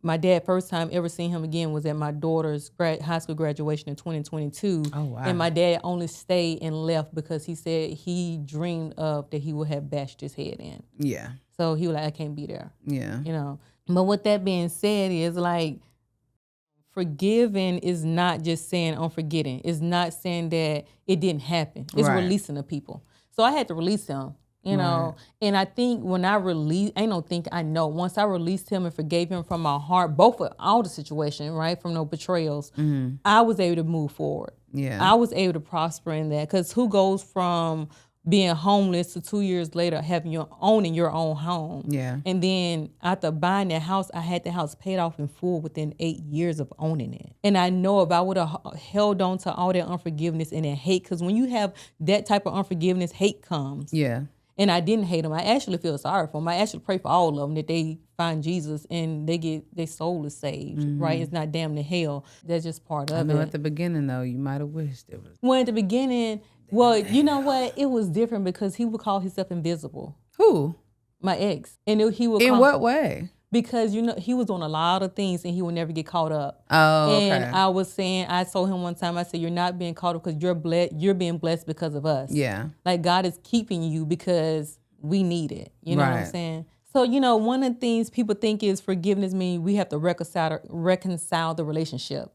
[SPEAKER 1] my dad, first time ever seeing him again was at my daughter's high school graduation in 2022. Oh, wow. And my dad only stayed and left because he said he dreamed of that he would have bashed his head in. Yeah. So he was like, I can't be there. Yeah. But with that being said is like, forgiving is not just saying I'm forgetting. It's not saying that it didn't happen. It's releasing the people. So I had to release him. And I think when I once I released him and forgave him from my heart, both of all the situation, right, from no betrayals, I was able to move forward. Yeah, I was able to prosper in that, because who goes from being homeless to 2 years later having your own home? Yeah, and then after buying that house, I had the house paid off in full within 8 years of owning it. And I know if I would have held on to all that unforgiveness and that hate, because when you have that type of unforgiveness, hate comes. Yeah. And I didn't hate them. I actually feel sorry for them. I actually pray for all of them that they find Jesus and they get their soul is saved, right? It's not damned to hell. That's just part of it.
[SPEAKER 2] I know at the beginning, though, you might have wished it was.
[SPEAKER 1] Well, at the beginning, well, you know what? It was different because he would call himself invisible.
[SPEAKER 2] Who?
[SPEAKER 1] My ex. And he would
[SPEAKER 2] In what way?
[SPEAKER 1] Because, he was doing a lot of things and he would never get caught up.
[SPEAKER 2] Oh, okay.
[SPEAKER 1] And I told him one time, I said, you're not being caught up because you're being blessed because of us.
[SPEAKER 2] Yeah.
[SPEAKER 1] Like God is keeping you because we need it. You know what I'm
[SPEAKER 2] Right.
[SPEAKER 1] saying? So, one of the things people think is forgiveness means we have to reconcile the relationship.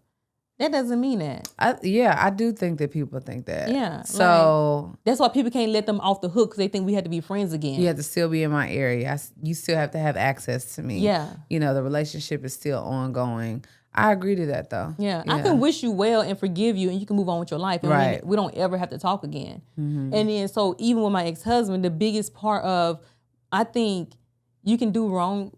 [SPEAKER 1] That doesn't mean that.
[SPEAKER 2] I do think that people think that.
[SPEAKER 1] Yeah.
[SPEAKER 2] So
[SPEAKER 1] that's why people can't let them off the hook because they think we have to be friends again.
[SPEAKER 2] you have to still be in my area. You still have to have access to me.
[SPEAKER 1] Yeah.
[SPEAKER 2] The relationship is still ongoing. I agree to that, though.
[SPEAKER 1] Yeah. I can wish you well and forgive you and you can move on with your life. And
[SPEAKER 2] Right.
[SPEAKER 1] we don't ever have to talk again. And then, so even with my ex-husband, the biggest part of, I think you can do wrong,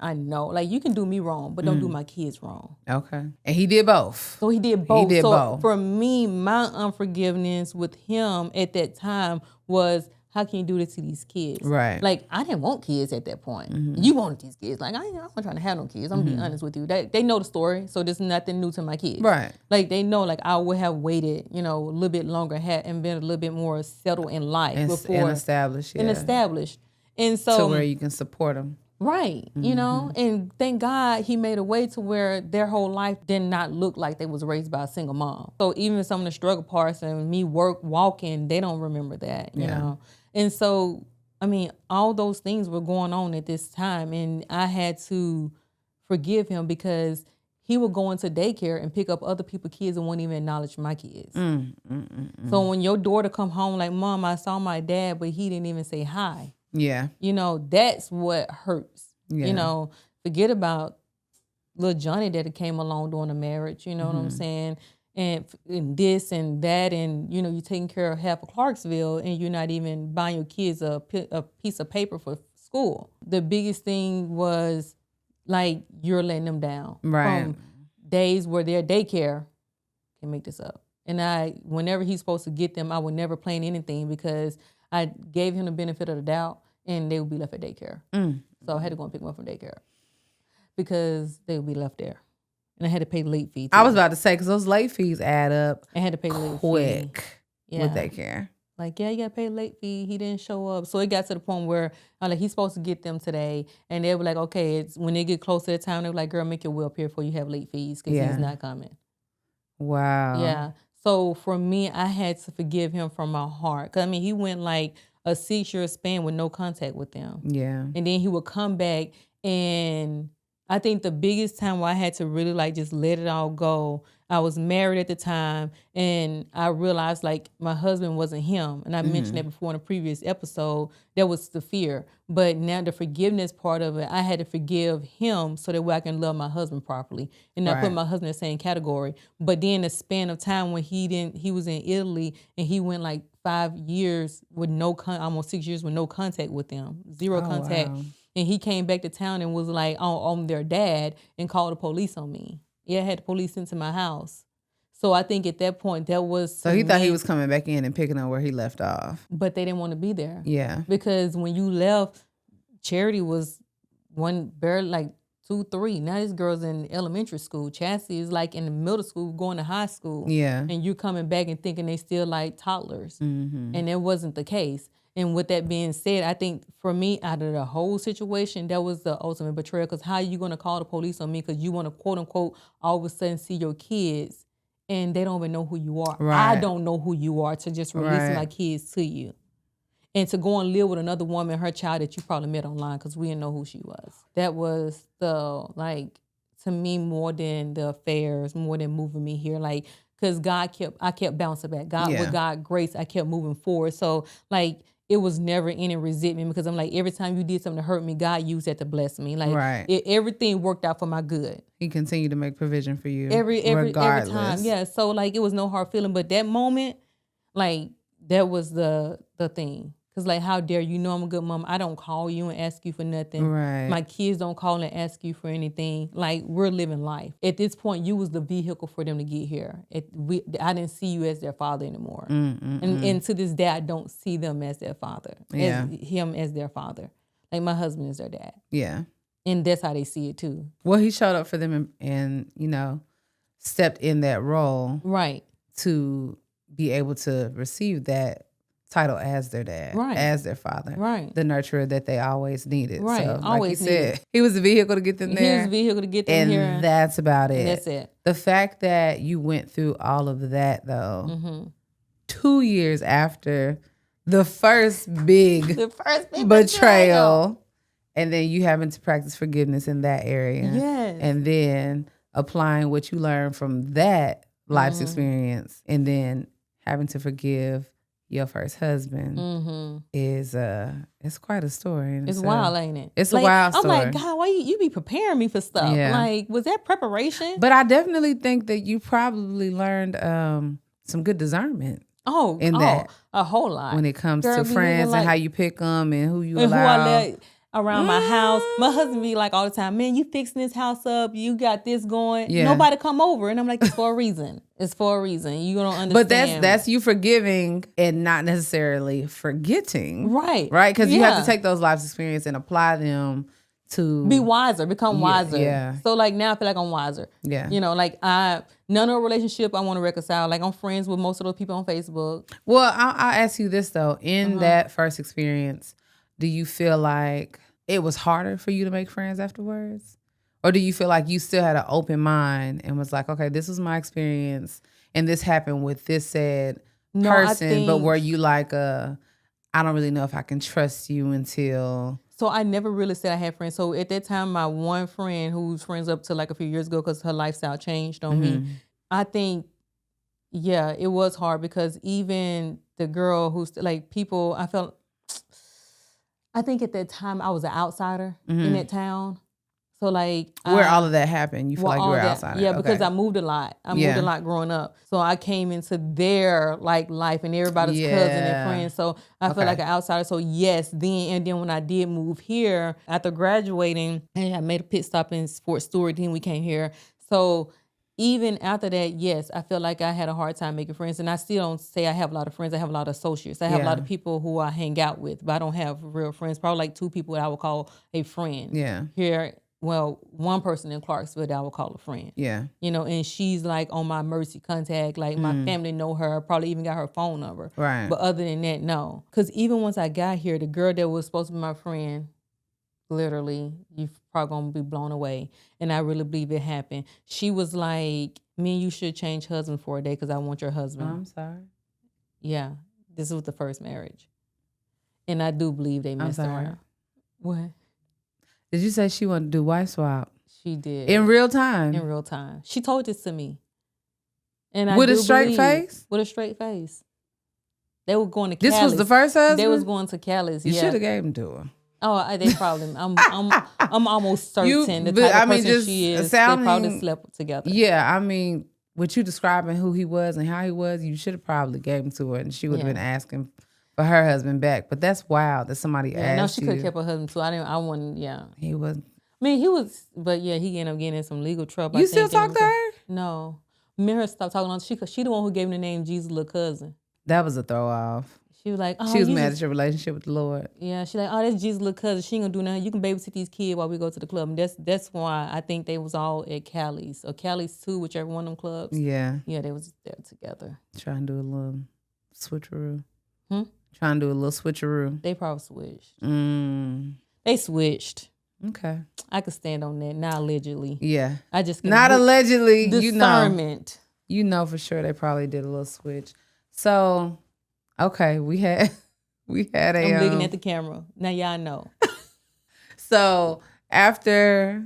[SPEAKER 1] I know. Like, you can do me wrong, but don't do my kids wrong.
[SPEAKER 2] Okay. And he did both.
[SPEAKER 1] So he did both.
[SPEAKER 2] He did
[SPEAKER 1] so
[SPEAKER 2] both.
[SPEAKER 1] For me, my unforgiveness with him at that time was, how can you do this to these kids?
[SPEAKER 2] Right.
[SPEAKER 1] Like, I didn't want kids at that point. You wanted these kids. Like, I wasn't trying to have no kids. I'm going to be honest with you. They know the story, so there's nothing new to my kids.
[SPEAKER 2] Right.
[SPEAKER 1] Like, they know, like, I would have waited, a little bit longer and been a little bit more settled in life before.
[SPEAKER 2] And established, yeah.
[SPEAKER 1] And established. And so.
[SPEAKER 2] To where you can support them.
[SPEAKER 1] Right, and thank God he made a way to where their whole life did not look like they was raised by a single mom. So even some of the struggle parts and me walking, they don't remember that, you know. And so, all those things were going on at this time, and I had to forgive him because he would go into daycare and pick up other people's kids and wouldn't even acknowledge my kids. So when your daughter come home like, Mom, I saw my dad, but he didn't even say hi.
[SPEAKER 2] Yeah.
[SPEAKER 1] That's what hurts.
[SPEAKER 2] Yeah.
[SPEAKER 1] Forget about little Johnny that came along during the marriage, you know what I'm saying? And this and that, and, you're taking care of half of Clarksville and you're not even buying your kids a piece of paper for school. The biggest thing was, like, you're letting them down.
[SPEAKER 2] Right.
[SPEAKER 1] From days where their daycare, can make this up. And whenever he's supposed to get them, I would never plan anything because I gave him the benefit of the doubt and they would be left at daycare. So I had to go and pick them up from daycare because they would be left there. And I had to pay late fee too.
[SPEAKER 2] I was about to say, because those late fees add up.
[SPEAKER 1] I had to pay late
[SPEAKER 2] quick
[SPEAKER 1] fee.
[SPEAKER 2] with daycare.
[SPEAKER 1] Like, you got to pay late fee. He didn't show up. So it got to the point where he's supposed to get them today. And they were like, okay, when they get close to the time, they were like, girl, make your will appear before you have late fees because he's not coming.
[SPEAKER 2] Wow.
[SPEAKER 1] Yeah. So for me, I had to forgive him from my heart. Because, he went like a 6-year span with no contact with them.
[SPEAKER 2] Yeah.
[SPEAKER 1] And then he would come back. And I think the biggest time where I had to really like just let it all go, I was married at the time. And I realized like my husband wasn't him. And I mentioned that before in a previous episode. That was the fear. But now the forgiveness part of it, I had to forgive him so that way I can love my husband properly. And not put my husband in the same category. But then the span of time when he was in Italy and he went like 5 years with almost 6 years with no contact with them. Zero contact.
[SPEAKER 2] Wow.
[SPEAKER 1] And he came back to town and was like on their dad and called the police on me. Yeah, I had the police into my house. So I think at that point that was.
[SPEAKER 2] So he thought he was coming back in and picking up where he left off.
[SPEAKER 1] But they didn't want to be there.
[SPEAKER 2] Yeah.
[SPEAKER 1] Because when you left, Charity was barely like 2, 3. Now this girl's in elementary school. Chastity is like in the middle school going to high school.
[SPEAKER 2] Yeah.
[SPEAKER 1] And you're coming back and thinking they still like toddlers. And that wasn't the case. And with that being said, I think for me, out of the whole situation, that was the ultimate betrayal. Because how are you going to call the police on me because you want to, quote unquote, all of a sudden see your kids and they don't even know who you are.
[SPEAKER 2] Right.
[SPEAKER 1] I don't know who you are to just release my kids to you. And to go and live with another woman, her child that you probably met online because we didn't know who she was. That was to me, more than the affairs, more than moving me here. Like, because I kept bouncing back. With God's grace, I kept moving forward. So, like, it was never any resentment because I'm like, every time you did something to hurt me, God used that to bless me. Like, everything worked out for my good.
[SPEAKER 2] He continued to make provision for you
[SPEAKER 1] every time. Yeah. So, like, it was no hard feeling. But that moment, like, that was the thing. Cause like, how dare you know I'm a good mom? I don't call you and ask you for nothing.
[SPEAKER 2] Right.
[SPEAKER 1] My kids don't call and ask you for anything. Like, we're living life. At this point, you was the vehicle for them to get here. I didn't see you as their father anymore. And to this day, I don't see them as their father.
[SPEAKER 2] Yeah.
[SPEAKER 1] Him as their father. Like, my husband is their dad.
[SPEAKER 2] Yeah.
[SPEAKER 1] And that's how they see it too.
[SPEAKER 2] Well, he showed up for them and you know, stepped in that role.
[SPEAKER 1] Right.
[SPEAKER 2] To be able to receive that title as their dad,
[SPEAKER 1] right.
[SPEAKER 2] as their father,
[SPEAKER 1] right.
[SPEAKER 2] the nurturer that they always needed.
[SPEAKER 1] Right.
[SPEAKER 2] So,
[SPEAKER 1] always
[SPEAKER 2] like you said, he was the vehicle to get them there.
[SPEAKER 1] He was the vehicle to get them
[SPEAKER 2] and
[SPEAKER 1] here.
[SPEAKER 2] And that's about it.
[SPEAKER 1] And that's it.
[SPEAKER 2] The fact that you went through all of that, though, 2 years after the first big betrayal, and then you having to practice forgiveness in that area.
[SPEAKER 1] Yes.
[SPEAKER 2] And then applying what you learned from that life's experience, and then having to forgive your first husband is it's quite a story.
[SPEAKER 1] It's wild, ain't it?
[SPEAKER 2] It's like, a wild story.
[SPEAKER 1] I'm like, God, why you be preparing me for stuff?
[SPEAKER 2] Yeah.
[SPEAKER 1] Like, was that preparation?
[SPEAKER 2] But I definitely think that you probably learned some good discernment. In that,
[SPEAKER 1] a whole lot.
[SPEAKER 2] When it comes to friends and how you pick them and who you allow.
[SPEAKER 1] Who I let around my house. My husband be like all the time, man, you fixing this house up. You got this going. Yeah. Nobody come over. And I'm like, it's for a reason. It's for a reason. You don't understand.
[SPEAKER 2] But that's you forgiving and not necessarily forgetting.
[SPEAKER 1] Right.
[SPEAKER 2] Right? Because you have to take those life experiences and apply them to
[SPEAKER 1] be wiser, become wiser.
[SPEAKER 2] Yeah.
[SPEAKER 1] So like now I feel like I'm wiser.
[SPEAKER 2] Yeah.
[SPEAKER 1] You know, like none of a relationship I want to reconcile. Like I'm friends with most of those people on Facebook.
[SPEAKER 2] Well, I'll ask you this though. In that first experience, do you feel like it was harder for you to make friends afterwards? Or do you feel like you still had an open mind and was like, okay, this was my experience and this happened with this said person, but were you like, I don't really know if I can trust you until...
[SPEAKER 1] So I never really said I had friends. So at that time, my one friend who was friends up to like a few years ago because her lifestyle changed on me, I think, yeah, it was hard because even the girl who's like people, I think at that time I was an outsider in that town. So like
[SPEAKER 2] where all of that happened, you feel like you were outsider.
[SPEAKER 1] Yeah, because I moved a lot. I moved a lot growing up. So I came into their like life and everybody's cousin and friends. So I felt like an outsider. So yes, then when I did move here after graduating, and I made a pit stop in Fort Stewart, then we came here. So even after that, yes, I feel like I had a hard time making friends. And I still don't say I have a lot of friends. I have a lot of associates. I have a lot of people who I hang out with, but I don't have real friends. Probably like 2 people that I would call a friend.
[SPEAKER 2] Yeah.
[SPEAKER 1] Here, well, one person in Clarksville that I would call a friend.
[SPEAKER 2] Yeah.
[SPEAKER 1] You know, and she's like on my Mercy contact. Like my family know her, probably even got her phone number.
[SPEAKER 2] Right.
[SPEAKER 1] But other than that, no. Because even once I got here, the girl that was supposed to be my friend, literally, you probably gonna be blown away. And I really believe it happened. She was like, me and you should change husband for a day because I want your husband.
[SPEAKER 2] I'm sorry.
[SPEAKER 1] Yeah. This was the first marriage. And I do believe they messed around. What?
[SPEAKER 2] Did you say she wanted to do wife swap?
[SPEAKER 1] She did.
[SPEAKER 2] In real time?
[SPEAKER 1] In real time. She told this to me. And
[SPEAKER 2] with a straight face?
[SPEAKER 1] With a straight face. They were going to Cali.
[SPEAKER 2] This was the first husband?
[SPEAKER 1] They was going to Cali.
[SPEAKER 2] You should have gave him to her.
[SPEAKER 1] Oh, they probably. I'm almost certain the type of person she is. They probably slept together.
[SPEAKER 2] Yeah, I mean, with you describing who he was and how he was, you should have probably gave him to her, and she would have been asking for her husband back. But that's wild that somebody asked you.
[SPEAKER 1] No, she could have kept her husband too. I wouldn't. Yeah,
[SPEAKER 2] he was.
[SPEAKER 1] I mean, he was, but yeah, he ended up getting in some legal trouble.
[SPEAKER 2] You still talk to her?
[SPEAKER 1] No, me and her stopped talking on. She the one who gave him the name Jesus' little cousin.
[SPEAKER 2] That was a throw off.
[SPEAKER 1] She was like,
[SPEAKER 2] she was mad at your relationship with the Lord.
[SPEAKER 1] Yeah, she like, oh, that's Jesus' little cousin. She ain't gonna do nothing. You can babysit these kids while we go to the club. And that's why I think they was all at Cali's or Cali's too, whichever one of them clubs.
[SPEAKER 2] Yeah,
[SPEAKER 1] they was there together.
[SPEAKER 2] Trying to do a little switcheroo. Trying to do a little switcheroo.
[SPEAKER 1] They probably switched. They switched.
[SPEAKER 2] Okay,
[SPEAKER 1] I could stand on that. Not allegedly.
[SPEAKER 2] Yeah,
[SPEAKER 1] I just
[SPEAKER 2] not allegedly.
[SPEAKER 1] Discernment.
[SPEAKER 2] You know for sure they probably did a little switch. So. Okay, we had a.
[SPEAKER 1] I'm looking at the camera. Now y'all know.
[SPEAKER 2] So after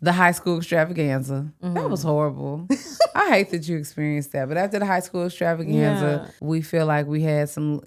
[SPEAKER 2] The high school extravaganza. That was horrible. I hate that you experienced that. But after the high school extravaganza, we feel like we had some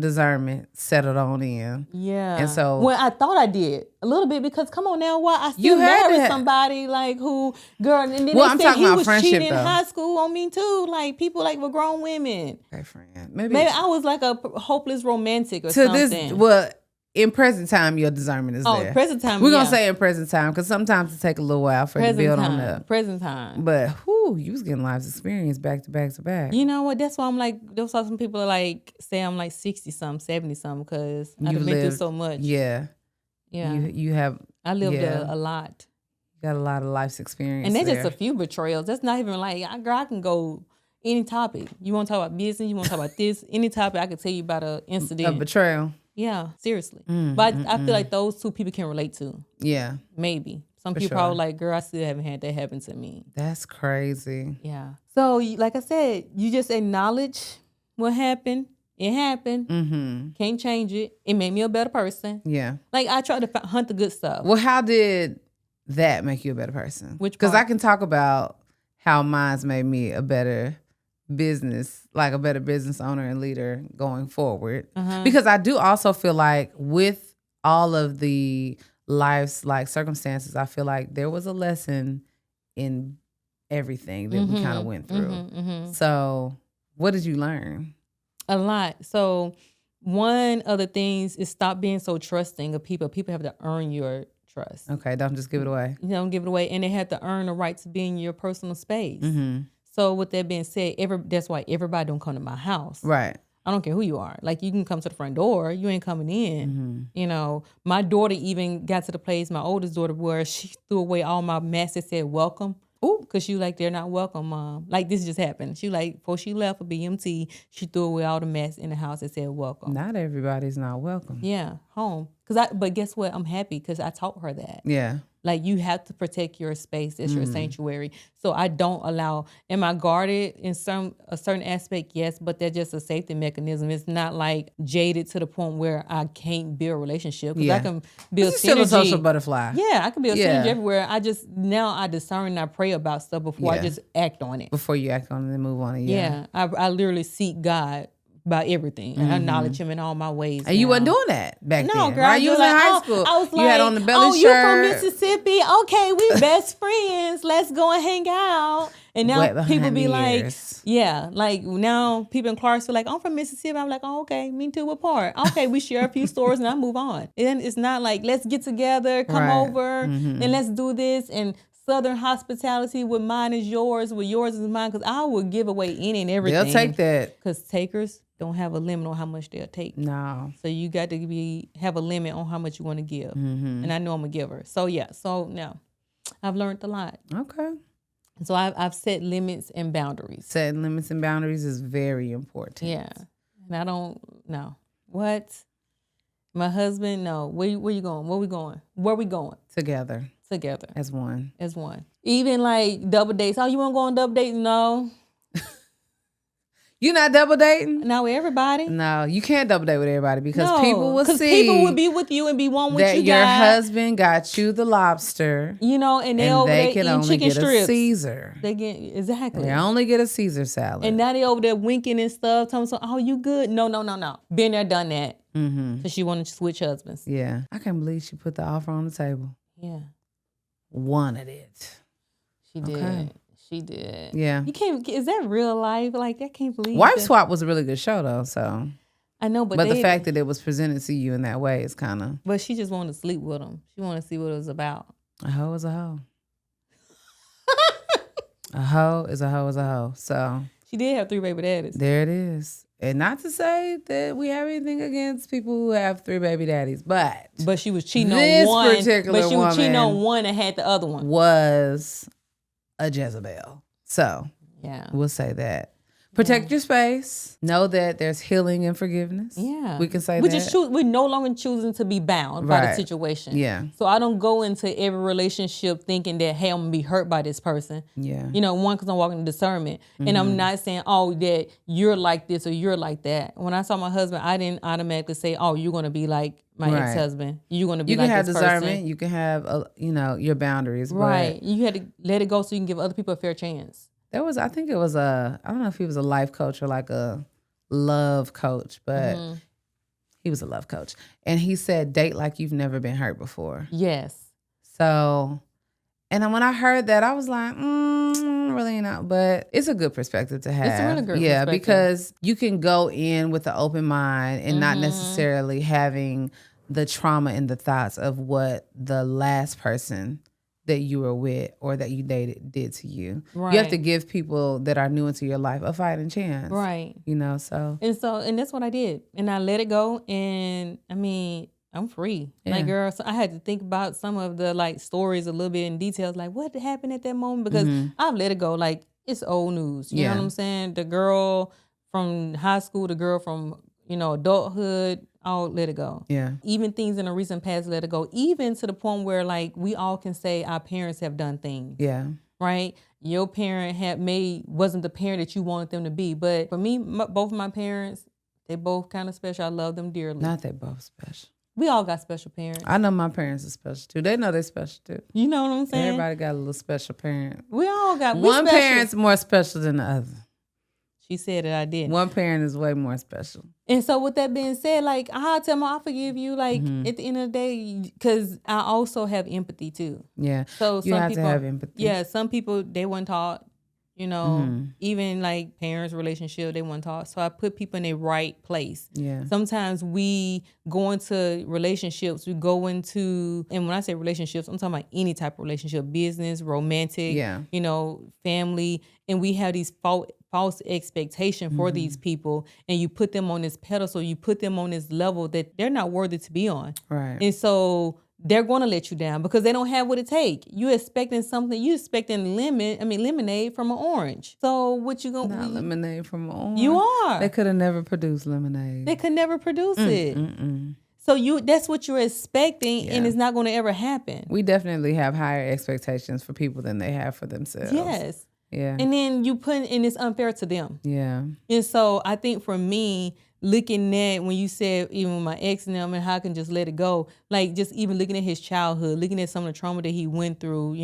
[SPEAKER 2] discernment settled on in.
[SPEAKER 1] Yeah.
[SPEAKER 2] And so...
[SPEAKER 1] Well, I thought I did a little bit because, come on now, why I still married somebody like who, girl, and then they said he was cheating in high school on me too. Like, people like were grown women.
[SPEAKER 2] Okay, friend. Maybe
[SPEAKER 1] I was like a hopeless romantic or something.
[SPEAKER 2] In present time, your discernment is there.
[SPEAKER 1] Present time,
[SPEAKER 2] we're going to say in present time because sometimes it take a little while for it to build on that.
[SPEAKER 1] Present time.
[SPEAKER 2] But, you was getting life's experience back to back to back.
[SPEAKER 1] You know what? That's why I'm like, that's why some people are like, say I'm like 60-something, 70-something because I've been through so much.
[SPEAKER 2] Yeah.
[SPEAKER 1] Yeah.
[SPEAKER 2] You have.
[SPEAKER 1] I lived a lot.
[SPEAKER 2] You got a lot of life's experience.
[SPEAKER 1] And that's just a few betrayals. That's not even like, girl, I can go any topic. You want to talk about business? You want to talk about this? Any topic, I can tell you about an incident.
[SPEAKER 2] A betrayal.
[SPEAKER 1] Yeah, seriously. But I feel like those two people can relate to.
[SPEAKER 2] Yeah.
[SPEAKER 1] Maybe. Some people probably like, girl, I still haven't had that happen to me.
[SPEAKER 2] That's crazy.
[SPEAKER 1] Yeah. So, like I said, you just acknowledge what happened. It happened. Can't change it. It made me a better person.
[SPEAKER 2] Yeah.
[SPEAKER 1] Like, I try to hunt the good stuff.
[SPEAKER 2] Well, how did that make you a better person? Because I can talk about how mine's made me a better business, like a better business owner and leader going forward. Because I do also feel like with all of the life's like circumstances, I feel like there was a lesson in everything that we kind of went through. So what did you learn?
[SPEAKER 1] A lot. So one of the things is stop being so trusting of people. People have to earn your trust.
[SPEAKER 2] Okay, don't just give it away.
[SPEAKER 1] You don't give it away. And they have to earn the right to be in your personal space. So with that being said, that's why everybody don't come to my house.
[SPEAKER 2] Right.
[SPEAKER 1] I don't care who you are. Like, you can come to the front door. You ain't coming in. You know, my daughter even got to the place, my oldest daughter, where she threw away all my masks that said welcome. Ooh, because she was like, they're not welcome, Mom. Like, this just happened. She like, before she left for BMT, she threw away all the masks in the house that said welcome.
[SPEAKER 2] Not everybody's not welcome.
[SPEAKER 1] Yeah, home. But guess what? I'm happy because I taught her that.
[SPEAKER 2] Yeah.
[SPEAKER 1] Like, you have to protect your space. It's your sanctuary. So I don't allow, am I guarded in a certain aspect? Yes, but that's just a safety mechanism. It's not like jaded to the point where I can't build a relationship. Because I can build synergy.
[SPEAKER 2] Still a social butterfly.
[SPEAKER 1] Yeah, I can build synergy everywhere. Now I discern and I pray about stuff before I just act on it.
[SPEAKER 2] Before you act on it and move on it,
[SPEAKER 1] yeah. I literally seek God about everything and acknowledge him in all my ways.
[SPEAKER 2] And you wasn't doing that back then.
[SPEAKER 1] No, girl.
[SPEAKER 2] Right? You was in high school.
[SPEAKER 1] I was like,
[SPEAKER 2] you had on the belly shirt.
[SPEAKER 1] You from Mississippi? Okay, we best friends. Let's go and hang out. And now people be like, yeah, like now people in Clarksville like, I'm from Mississippi. I'm like, oh, okay, me too. What part? Okay, we share a few stories and I move on. And it's not like, let's get together, come over, and let's do this. And Southern hospitality with mine is yours, with yours is mine, because I will give away any and everything.
[SPEAKER 2] They'll take that.
[SPEAKER 1] Because takers don't have a limit on how much they'll take.
[SPEAKER 2] No.
[SPEAKER 1] So you got to have a limit on how much you want to give. And I know I'm a giver. So yeah, I've learned a lot.
[SPEAKER 2] Okay.
[SPEAKER 1] So I've set limits and boundaries.
[SPEAKER 2] Setting limits and boundaries is very important.
[SPEAKER 1] Yeah. And I don't know. What? My husband, no. Where you going? Where we going? Where we going?
[SPEAKER 2] Together. As one.
[SPEAKER 1] Even like double dates. Oh, you want to go on double dates? No.
[SPEAKER 2] You not double dating?
[SPEAKER 1] Not with everybody.
[SPEAKER 2] No, you can't double date with everybody because people will see.
[SPEAKER 1] People will be with you and be one with you.
[SPEAKER 2] That your husband got you the lobster.
[SPEAKER 1] You know, and they can only get
[SPEAKER 2] a Caesar.
[SPEAKER 1] They get exactly.
[SPEAKER 2] They only get a Caesar salad.
[SPEAKER 1] And now they over there winking and stuff, telling me, "Oh, you good?" No. Been there, done that. So she wanted to switch husbands.
[SPEAKER 2] Yeah, I can't believe she put the offer on the table.
[SPEAKER 1] Yeah,
[SPEAKER 2] wanted it.
[SPEAKER 1] She did. Okay. She did.
[SPEAKER 2] Yeah.
[SPEAKER 1] You can't. Is that real life? Like, I can't believe.
[SPEAKER 2] Wife Swap was a really good show though. So
[SPEAKER 1] I know, but
[SPEAKER 2] the fact that it was presented to you in that way is kind of.
[SPEAKER 1] But she just wanted to sleep with him. She wanted to see what it was about.
[SPEAKER 2] A hoe is a hoe. A hoe is a hoe is a hoe. So
[SPEAKER 1] she did have 3 baby daddies.
[SPEAKER 2] There it is. And not to say that we have anything against people who have 3 baby daddies, but
[SPEAKER 1] she was cheating on one.
[SPEAKER 2] Particular
[SPEAKER 1] but she was cheating on one and had the other one.
[SPEAKER 2] Was a Jezebel. So
[SPEAKER 1] yeah,
[SPEAKER 2] we'll say that. Protect your space. Know that there's healing and forgiveness.
[SPEAKER 1] Yeah.
[SPEAKER 2] We can say
[SPEAKER 1] we
[SPEAKER 2] that.
[SPEAKER 1] just we're no longer choosing to be bound by the situation.
[SPEAKER 2] Yeah.
[SPEAKER 1] So I don't go into every relationship thinking that, hey, I'm going to be hurt by this person.
[SPEAKER 2] Yeah.
[SPEAKER 1] One, because I'm walking in discernment. And I'm not saying, oh, that you're like this or you're like that. When I saw my husband, I didn't automatically say, oh, you're going to be like my ex-husband. You're going to be like this person. You can have discernment.
[SPEAKER 2] You can have, your boundaries.
[SPEAKER 1] Right.
[SPEAKER 2] But
[SPEAKER 1] you had to let it go so you can give other people a fair chance.
[SPEAKER 2] I think it was I don't know if he was a life coach or like a love coach, but he was a love coach. And he said, date like you've never been hurt before.
[SPEAKER 1] Yes.
[SPEAKER 2] So, and when I heard that, I was like, really not. But it's a good perspective to have.
[SPEAKER 1] It's a really good perspective.
[SPEAKER 2] Yeah, because you can go in with an open mind and not necessarily having the trauma and the thoughts of what the last person that you were with or that you dated did to you. Right. You have to give people that are new into your life a fighting chance.
[SPEAKER 1] Right.
[SPEAKER 2] So.
[SPEAKER 1] And that's what I did. And I let it go. And I mean, I'm free. Yeah. Like, girl, so I had to think about some of the stories a little bit in details, like what happened at that moment, because I've let it go. Like, it's old news. You know what I'm saying? The girl from high school, the girl from, adulthood, I'll let it go. Yeah. Even things in the recent past, let it go. Even to the point where we all can say our parents have done things. Yeah. Right? Your parent wasn't the parent that you wanted them to be. But for me, both of my parents, they both kind of special. I love them dearly.
[SPEAKER 2] Not they both special.
[SPEAKER 1] We all got special parents.
[SPEAKER 2] I know my parents are special too. They know they're special too.
[SPEAKER 1] You know what I'm saying?
[SPEAKER 2] Everybody got a little special parent.
[SPEAKER 1] We all got
[SPEAKER 2] one parent's more special than the other.
[SPEAKER 1] She said that I did.
[SPEAKER 2] One parent is way more special.
[SPEAKER 1] And so with that being said, I tell them I forgive you, at the end of the day, because I also have empathy too. Yeah. So
[SPEAKER 2] you have to have empathy.
[SPEAKER 1] Yeah. Some people, they weren't taught, even parents' relationship, they weren't taught. So I put people in the right place. Yeah. Sometimes we go into relationships, and when I say relationships, I'm talking about any type of relationship, business, romantic, family, and we have these false expectation for these people, and you put them on this pedestal, you put them on this level that they're not worthy to be on. Right. And so they're going to let you down because they don't have what it takes. You're expecting something. You're expecting lemonade from an orange. So what you going to...
[SPEAKER 2] Not lemonade from an orange.
[SPEAKER 1] You are.
[SPEAKER 2] They could have never produced lemonade.
[SPEAKER 1] They could never produce it. So that's what you're expecting, and it's not going to ever happen.
[SPEAKER 2] We definitely have higher expectations for people than they have for themselves.
[SPEAKER 1] Yes. Yeah. And then it's unfair to them. Yeah. And so I think for me, looking at when you said even with my ex and them and how I can just let it go, just even looking at his childhood, looking at some of the trauma that he went through,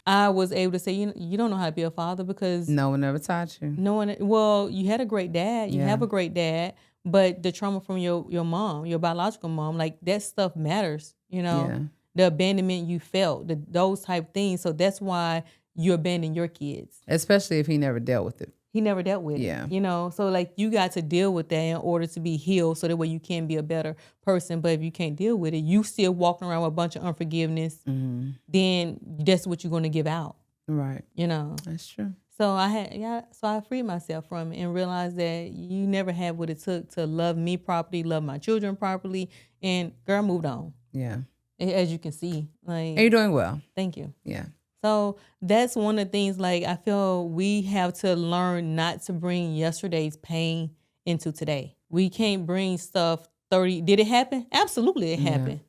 [SPEAKER 1] I was able to say, you don't know how to be a father because
[SPEAKER 2] no one ever taught you.
[SPEAKER 1] No one. Well, you had a great dad. You have a great dad, but the trauma from your mom, your biological mom, that stuff matters. The abandonment you felt, those type things. So that's why you abandon your kids.
[SPEAKER 2] Especially if he never dealt with it.
[SPEAKER 1] He never dealt with it. So you got to deal with that in order to be healed so that way you can be a better person. But if you can't deal with it, you still walking around with a bunch of unforgiveness, then that's what you're going to give out. Right.
[SPEAKER 2] That's true.
[SPEAKER 1] So I freed myself from it and realized that you never had what it took to love me properly, love my children properly, and girl, moved on. Yeah. As you can see. And
[SPEAKER 2] you're doing well.
[SPEAKER 1] Thank you.
[SPEAKER 2] Yeah.
[SPEAKER 1] So that's one of the things, I feel we have to learn not to bring yesterday's pain into today. We can't bring stuff 30. Did it happen? Absolutely, it happened.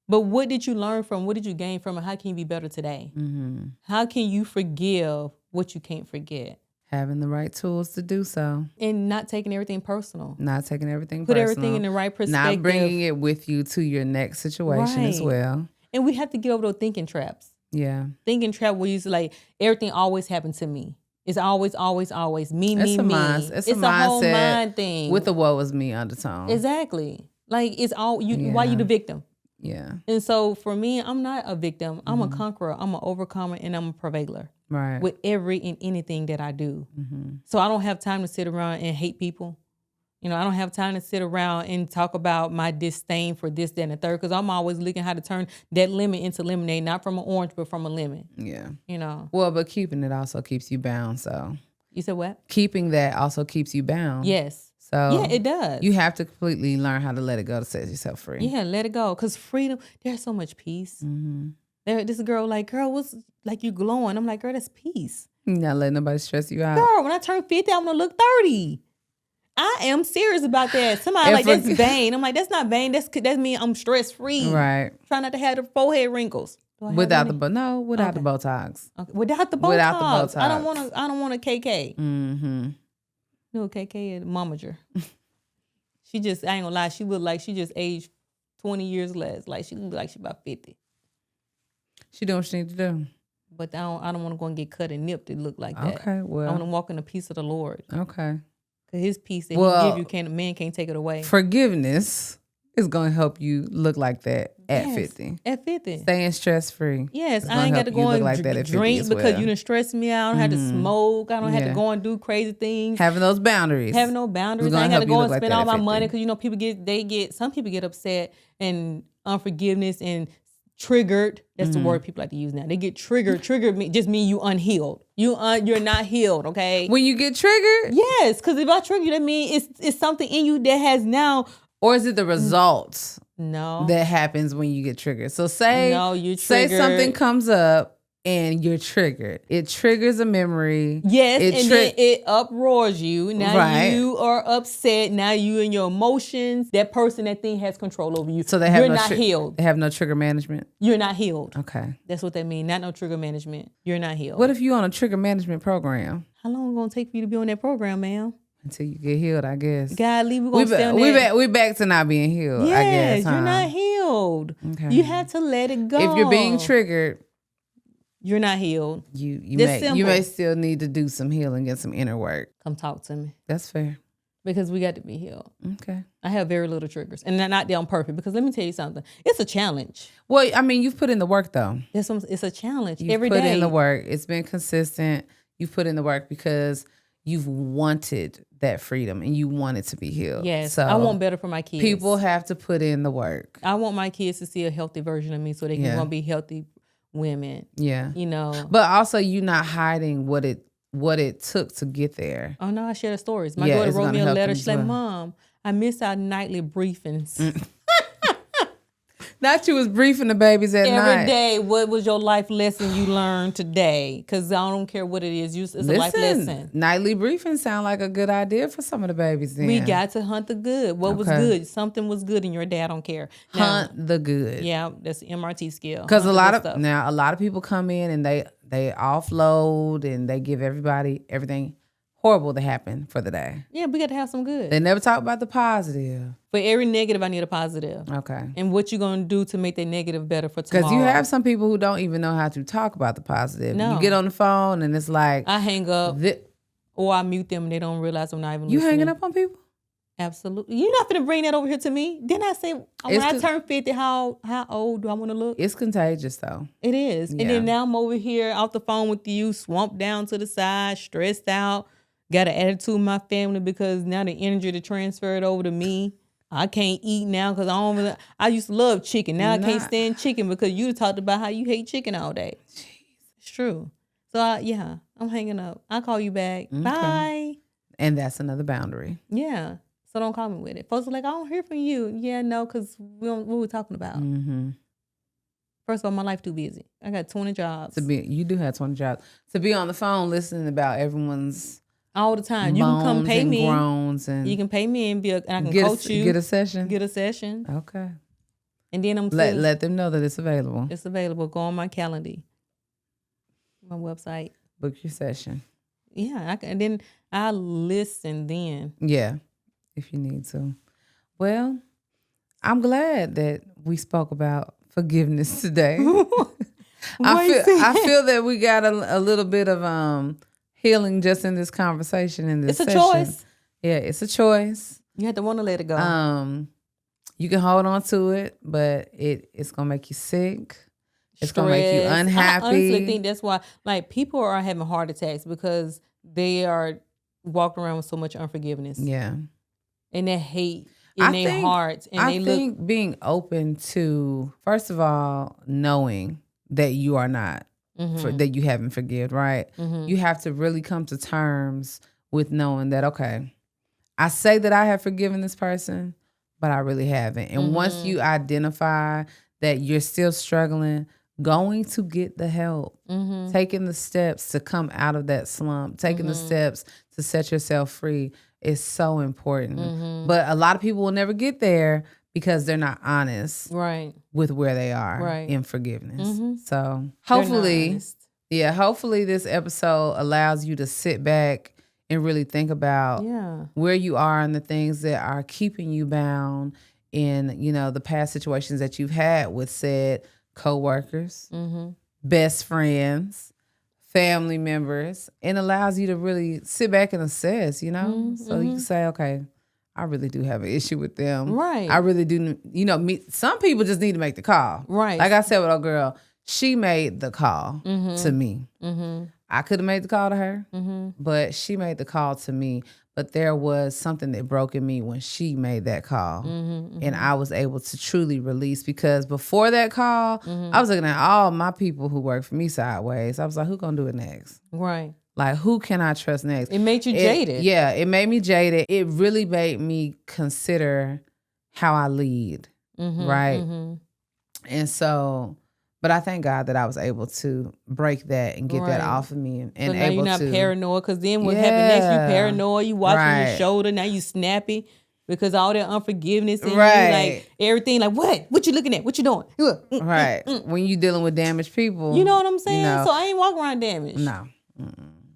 [SPEAKER 1] But what did you learn from? What did you gain from it? How can you be better today? Mm-hmm. How can you forgive what you can't forget?
[SPEAKER 2] Having the right tools to do so.
[SPEAKER 1] And not taking everything personal.
[SPEAKER 2] Put
[SPEAKER 1] everything in the right perspective.
[SPEAKER 2] Not bringing it with you to your next situation as well.
[SPEAKER 1] And we have to get over those thinking traps. Yeah. Thinking trap where you everything always happened to me. It's always me.
[SPEAKER 2] It's a mindset
[SPEAKER 1] whole mind thing.
[SPEAKER 2] With the woe is me undertone.
[SPEAKER 1] Exactly. It's all you. Why you the victim?
[SPEAKER 2] Yeah.
[SPEAKER 1] And so for me, I'm not a victim. I'm a conqueror. I'm an overcomer, and I'm a prevailer. Right. With every and anything that I do. Mm-hmm. So I don't have time to sit around and hate people. I don't have time to sit around and talk about my disdain for this, that, and the third, because I'm always looking how to turn that lemon into lemonade, not from an orange, but from a lemon. Yeah.
[SPEAKER 2] Well, but keeping it also keeps you bound, so.
[SPEAKER 1] You said what?
[SPEAKER 2] Keeping that also keeps you bound.
[SPEAKER 1] Yes.
[SPEAKER 2] So.
[SPEAKER 1] Yeah, it does.
[SPEAKER 2] You have to completely learn how to let it go to set yourself free.
[SPEAKER 1] Yeah, let it go. Because freedom, there's so much peace. Mm-hmm. This girl, girl, what's you glowing? I'm like, girl, that's peace.
[SPEAKER 2] You're not letting nobody stress you out.
[SPEAKER 1] Girl, when I turn 50, I'm gonna look 30. I am serious about that. Somebody like, that's vain. I'm like, that's not vain. That means I'm stress free.
[SPEAKER 2] Right.
[SPEAKER 1] Try not to have the forehead wrinkles.
[SPEAKER 2] Without the Botox.
[SPEAKER 1] Okay. Without the Botox. I don't want a KK. Mm-hmm. No, KK is momager. She just, I ain't gonna lie, she look like she just aged 20 years less. Like she look like she about 50.
[SPEAKER 2] She doing what she need to do.
[SPEAKER 1] But I don't want to go and get cut and nipped to look like that.
[SPEAKER 2] Okay, well.
[SPEAKER 1] I want to walk in the peace of the Lord.
[SPEAKER 2] Okay.
[SPEAKER 1] Cause his peace that he give you, man can't take it away.
[SPEAKER 2] Forgiveness is going to help you look like that at 50.
[SPEAKER 1] At 50.
[SPEAKER 2] Staying stress-free.
[SPEAKER 1] Yes, I ain't got to go and drink because you done stress me out. I don't have to smoke. I don't have to go and do crazy things.
[SPEAKER 2] Having those boundaries.
[SPEAKER 1] Having no boundaries. I ain't got to go and spend all my money because, you know, some people get upset and unforgiveness and triggered. That's the word people like to use now. They get triggered. Triggered just mean you unhealed. You're not healed, okay?
[SPEAKER 2] When you get triggered?
[SPEAKER 1] Yes, because if I trigger you, that means it's something in you that has now.
[SPEAKER 2] Or is it the results?
[SPEAKER 1] No.
[SPEAKER 2] That happens when you get triggered. So say something comes up and you're triggered. It triggers a memory.
[SPEAKER 1] Yes, then it uproars you. Now you are upset. Now you and your emotions. That person, that thing has control over you.
[SPEAKER 2] So you're
[SPEAKER 1] not healed.
[SPEAKER 2] They have no trigger management?
[SPEAKER 1] You're not healed.
[SPEAKER 2] Okay.
[SPEAKER 1] That's what that means. Not no trigger management. You're not healed.
[SPEAKER 2] What if you're on a trigger management program?
[SPEAKER 1] How long is it going to take for you to be on that program, ma'am?
[SPEAKER 2] Until you get healed, I guess.
[SPEAKER 1] God, we're going to stay on that.
[SPEAKER 2] We back to not being healed, I guess.
[SPEAKER 1] You're not healed. Okay. You have to let it go.
[SPEAKER 2] If you're being triggered,
[SPEAKER 1] you're not healed.
[SPEAKER 2] You may still need to do some healing and some inner work.
[SPEAKER 1] Come talk to me.
[SPEAKER 2] That's fair.
[SPEAKER 1] Because we got to be healed.
[SPEAKER 2] Okay.
[SPEAKER 1] I have very little triggers. And they're not there on purpose. Because let me tell you something. It's a challenge.
[SPEAKER 2] Well, I mean, you've put in the work, though.
[SPEAKER 1] It's a challenge
[SPEAKER 2] every day. You've put in the work. It's been consistent. You've put in the work because you've wanted that freedom and you want it to be healed.
[SPEAKER 1] Yes,
[SPEAKER 2] so
[SPEAKER 1] I want better for my kids.
[SPEAKER 2] People have to put in the work.
[SPEAKER 1] I want my kids to see a healthy version of me so they can go be healthy women.
[SPEAKER 2] Yeah.
[SPEAKER 1] You know.
[SPEAKER 2] But also you not hiding what it took to get there.
[SPEAKER 1] Oh no, I share the stories. My daughter wrote me a letter. She's like, Mom, I miss our nightly briefings.
[SPEAKER 2] Not you was briefing the babies at night.
[SPEAKER 1] Every day, what was your life lesson you learned today? Because I don't care what it is. It's a life lesson.
[SPEAKER 2] Nightly briefings sound like a good idea for some of the babies then.
[SPEAKER 1] We got to hunt the good. What was good? Something was good and your dad don't care.
[SPEAKER 2] Hunt the good.
[SPEAKER 1] Yeah, that's the MRT skill.
[SPEAKER 2] Because a lot of people come in and they offload and they give everybody everything horrible that happened for the day.
[SPEAKER 1] Yeah, we got to have some good.
[SPEAKER 2] They never talk about the positive.
[SPEAKER 1] For every negative, I need a positive.
[SPEAKER 2] Okay.
[SPEAKER 1] And what you going to do to make that negative better for tomorrow?
[SPEAKER 2] Because you have some people who don't even know how to talk about the positive.
[SPEAKER 1] No.
[SPEAKER 2] You get on the phone and it's like...
[SPEAKER 1] I hang up or I mute them and they don't realize I'm not even listening.
[SPEAKER 2] You hanging up on people?
[SPEAKER 1] Absolutely. You're not going to bring that over here to me. Then I say, when I turn 50, how old do I want to look?
[SPEAKER 2] It's contagious though.
[SPEAKER 1] It is. Yeah. And then now I'm over here off the phone with you, swamped down to the side, stressed out. Got an attitude in my family because now the energy to transfer it over to me. I can't eat now because I used to love chicken. Now I can't stand chicken because you talked about how you hate chicken all day. Jeez. It's true. So I'm hanging up. I'll call you back. Okay. Bye.
[SPEAKER 2] And that's another boundary.
[SPEAKER 1] Yeah. So don't call me with it. Folks are like, I don't hear from you. Yeah, no, because what we're talking about. Mm-hmm. First of all, my life too busy. I got 20 jobs.
[SPEAKER 2] You do have 20 jobs. To be on the phone listening about everyone's
[SPEAKER 1] all the time. You can come pay me.
[SPEAKER 2] And
[SPEAKER 1] you can pay me and I can coach you.
[SPEAKER 2] Get a session.
[SPEAKER 1] Get a session.
[SPEAKER 2] Okay.
[SPEAKER 1] And then
[SPEAKER 2] let them know that it's available.
[SPEAKER 1] It's available. Go on my calendar. My website.
[SPEAKER 2] Book your session.
[SPEAKER 1] Yeah. And then I listen then.
[SPEAKER 2] Yeah. If you need to. Well, I'm glad that we spoke about forgiveness today. I feel that we got a little bit of healing just in this conversation in this session.
[SPEAKER 1] It's a choice.
[SPEAKER 2] Yeah, it's a choice.
[SPEAKER 1] You have to want to let it go.
[SPEAKER 2] You can hold on to it, but it's gonna make you sick. It's gonna make you unhappy. I
[SPEAKER 1] honestly think that's why people are having heart attacks because they are walking around with so much unforgiveness.
[SPEAKER 2] Yeah.
[SPEAKER 1] And that hate in their hearts. And
[SPEAKER 2] I think being open to, first of all, knowing that you are not. Mm-hmm. That you haven't forgiven, right? Mm-hmm. You have to really come to terms with knowing that, okay, I say that I have forgiven this person, but I really haven't. And once you identify that you're still struggling going to get the help, taking the steps to come out of that slump, taking the steps to set yourself free is so important. But a lot of people will never get there because they're not honest with where they are in forgiveness. So hopefully this episode allows you to sit back and really think about where you are and the things that are keeping you bound in, you know, the past situations that you've had with said co-workers, best friends, family members, and allows you to really sit back and assess, you know? So you can say, okay, I really do have an issue with them.
[SPEAKER 1] Right.
[SPEAKER 2] I really do, you know, some people just need to make the call.
[SPEAKER 1] Right.
[SPEAKER 2] Like I said with our girl, she made the call to me. I could have made the call to her, but she made the call to me. But there was something that broke in me when she made that call. And I was able to truly release, because before that call, I was looking at all my people who work for me sideways. I was like, who gonna do it next?
[SPEAKER 1] Right.
[SPEAKER 2] Like, who can I trust next?
[SPEAKER 1] It made you jaded.
[SPEAKER 2] Yeah, it made me jaded. It really made me consider how I lead, right? And so, but I thank God that I was able to break that and get that off of me. And
[SPEAKER 1] so now
[SPEAKER 2] able
[SPEAKER 1] you're not
[SPEAKER 2] to,
[SPEAKER 1] paranoid, because then what happened next, you paranoid, you watching your shoulder, now you snappy because all that unforgiveness and you like everything, like what you looking at, what you doing?
[SPEAKER 2] Right. When you dealing with damaged people.
[SPEAKER 1] You know what I'm saying?
[SPEAKER 2] You know,
[SPEAKER 1] so I ain't walking around damaged.
[SPEAKER 2] No.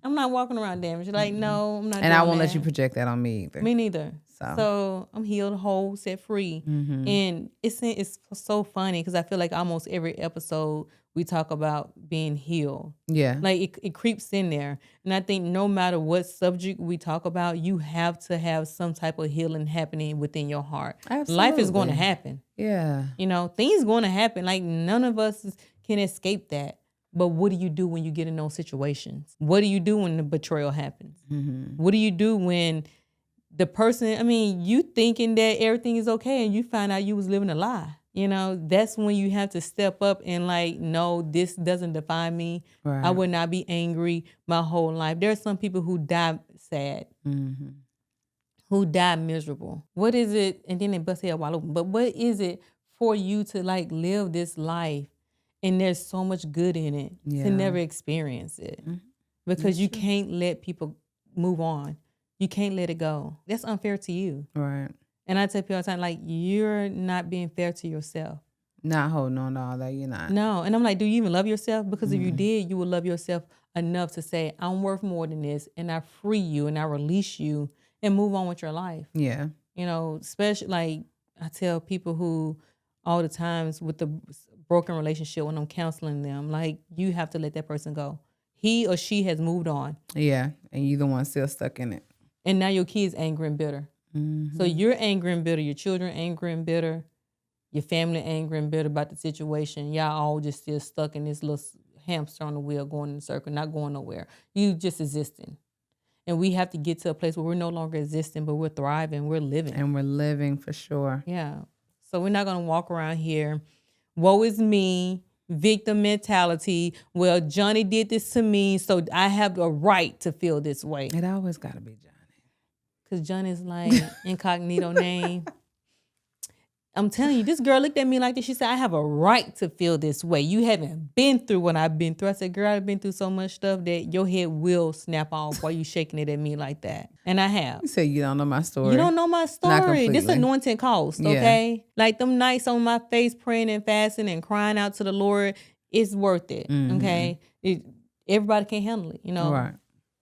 [SPEAKER 1] I'm not walking around damaged. Like, no, I'm not.
[SPEAKER 2] And I won't let you project that on me either.
[SPEAKER 1] Me neither. So I'm healed, whole, set free. And it's so funny because I feel like almost every episode we talk about being healed. Yeah. Like it creeps in there. And I think no matter what subject we talk about, you have to have some type of healing happening within your heart. Absolutely. Life is going to happen. Yeah. You know, things going to happen. Like none of us can escape that. But what do you do when you get in those situations? What do you do when the betrayal happens? What do you do when the person, I mean, you thinking that everything is okay and you find out you was living a lie? You know, that's when you have to step up and like, no, this doesn't define me. Right. I would not be angry my whole life. There are some people who die sad, who die miserable. What is it? And then they bust head wide open. But what is it for you to like live this life? And there's so much good in it to never experience it. Because you can't let people move on. You can't let it go. That's unfair to you. Right. And I tell people all the time, like, you're not being fair to yourself.
[SPEAKER 2] Not holding on to all that, you're not.
[SPEAKER 1] No. And I'm like, do you even love yourself? Because if you did, you would love yourself enough to say, I'm worth more than this. And I free you and I release you and move on with your life. Yeah. You know, especially like I tell people who all the times with the broken relationship when I'm counseling them, like, you have to let that person go. He or she has moved on.
[SPEAKER 2] Yeah, and you the one still stuck in it.
[SPEAKER 1] And now your kid's angry and bitter. So you're angry and bitter, your children angry and bitter, your family angry and bitter about the situation. Y'all all just still stuck in this little hamster on the wheel going in a circle, not going nowhere. You just existing. And we have to get to a place where we're no longer existing, but we're thriving, we're living.
[SPEAKER 2] And we're living for sure.
[SPEAKER 1] Yeah. So we're not going to walk around here, woe is me, victim mentality. Well, Johnny did this to me, so I have a right to feel this way.
[SPEAKER 2] It always got to be Johnny.
[SPEAKER 1] Because Johnny's like incognito name. I'm telling you, this girl looked at me like this. She said, I have a right to feel this way. You haven't been through what I've been through. I said, girl, I've been through so much stuff that your head will snap off while you shaking it at me like that. And I have.
[SPEAKER 2] You say you don't know my story.
[SPEAKER 1] You don't know my story. This anointing cost, okay? Yeah. Like them nights on my face praying and fasting and crying out to the Lord, it's worth it, okay? Everybody can't handle it, you know? Right.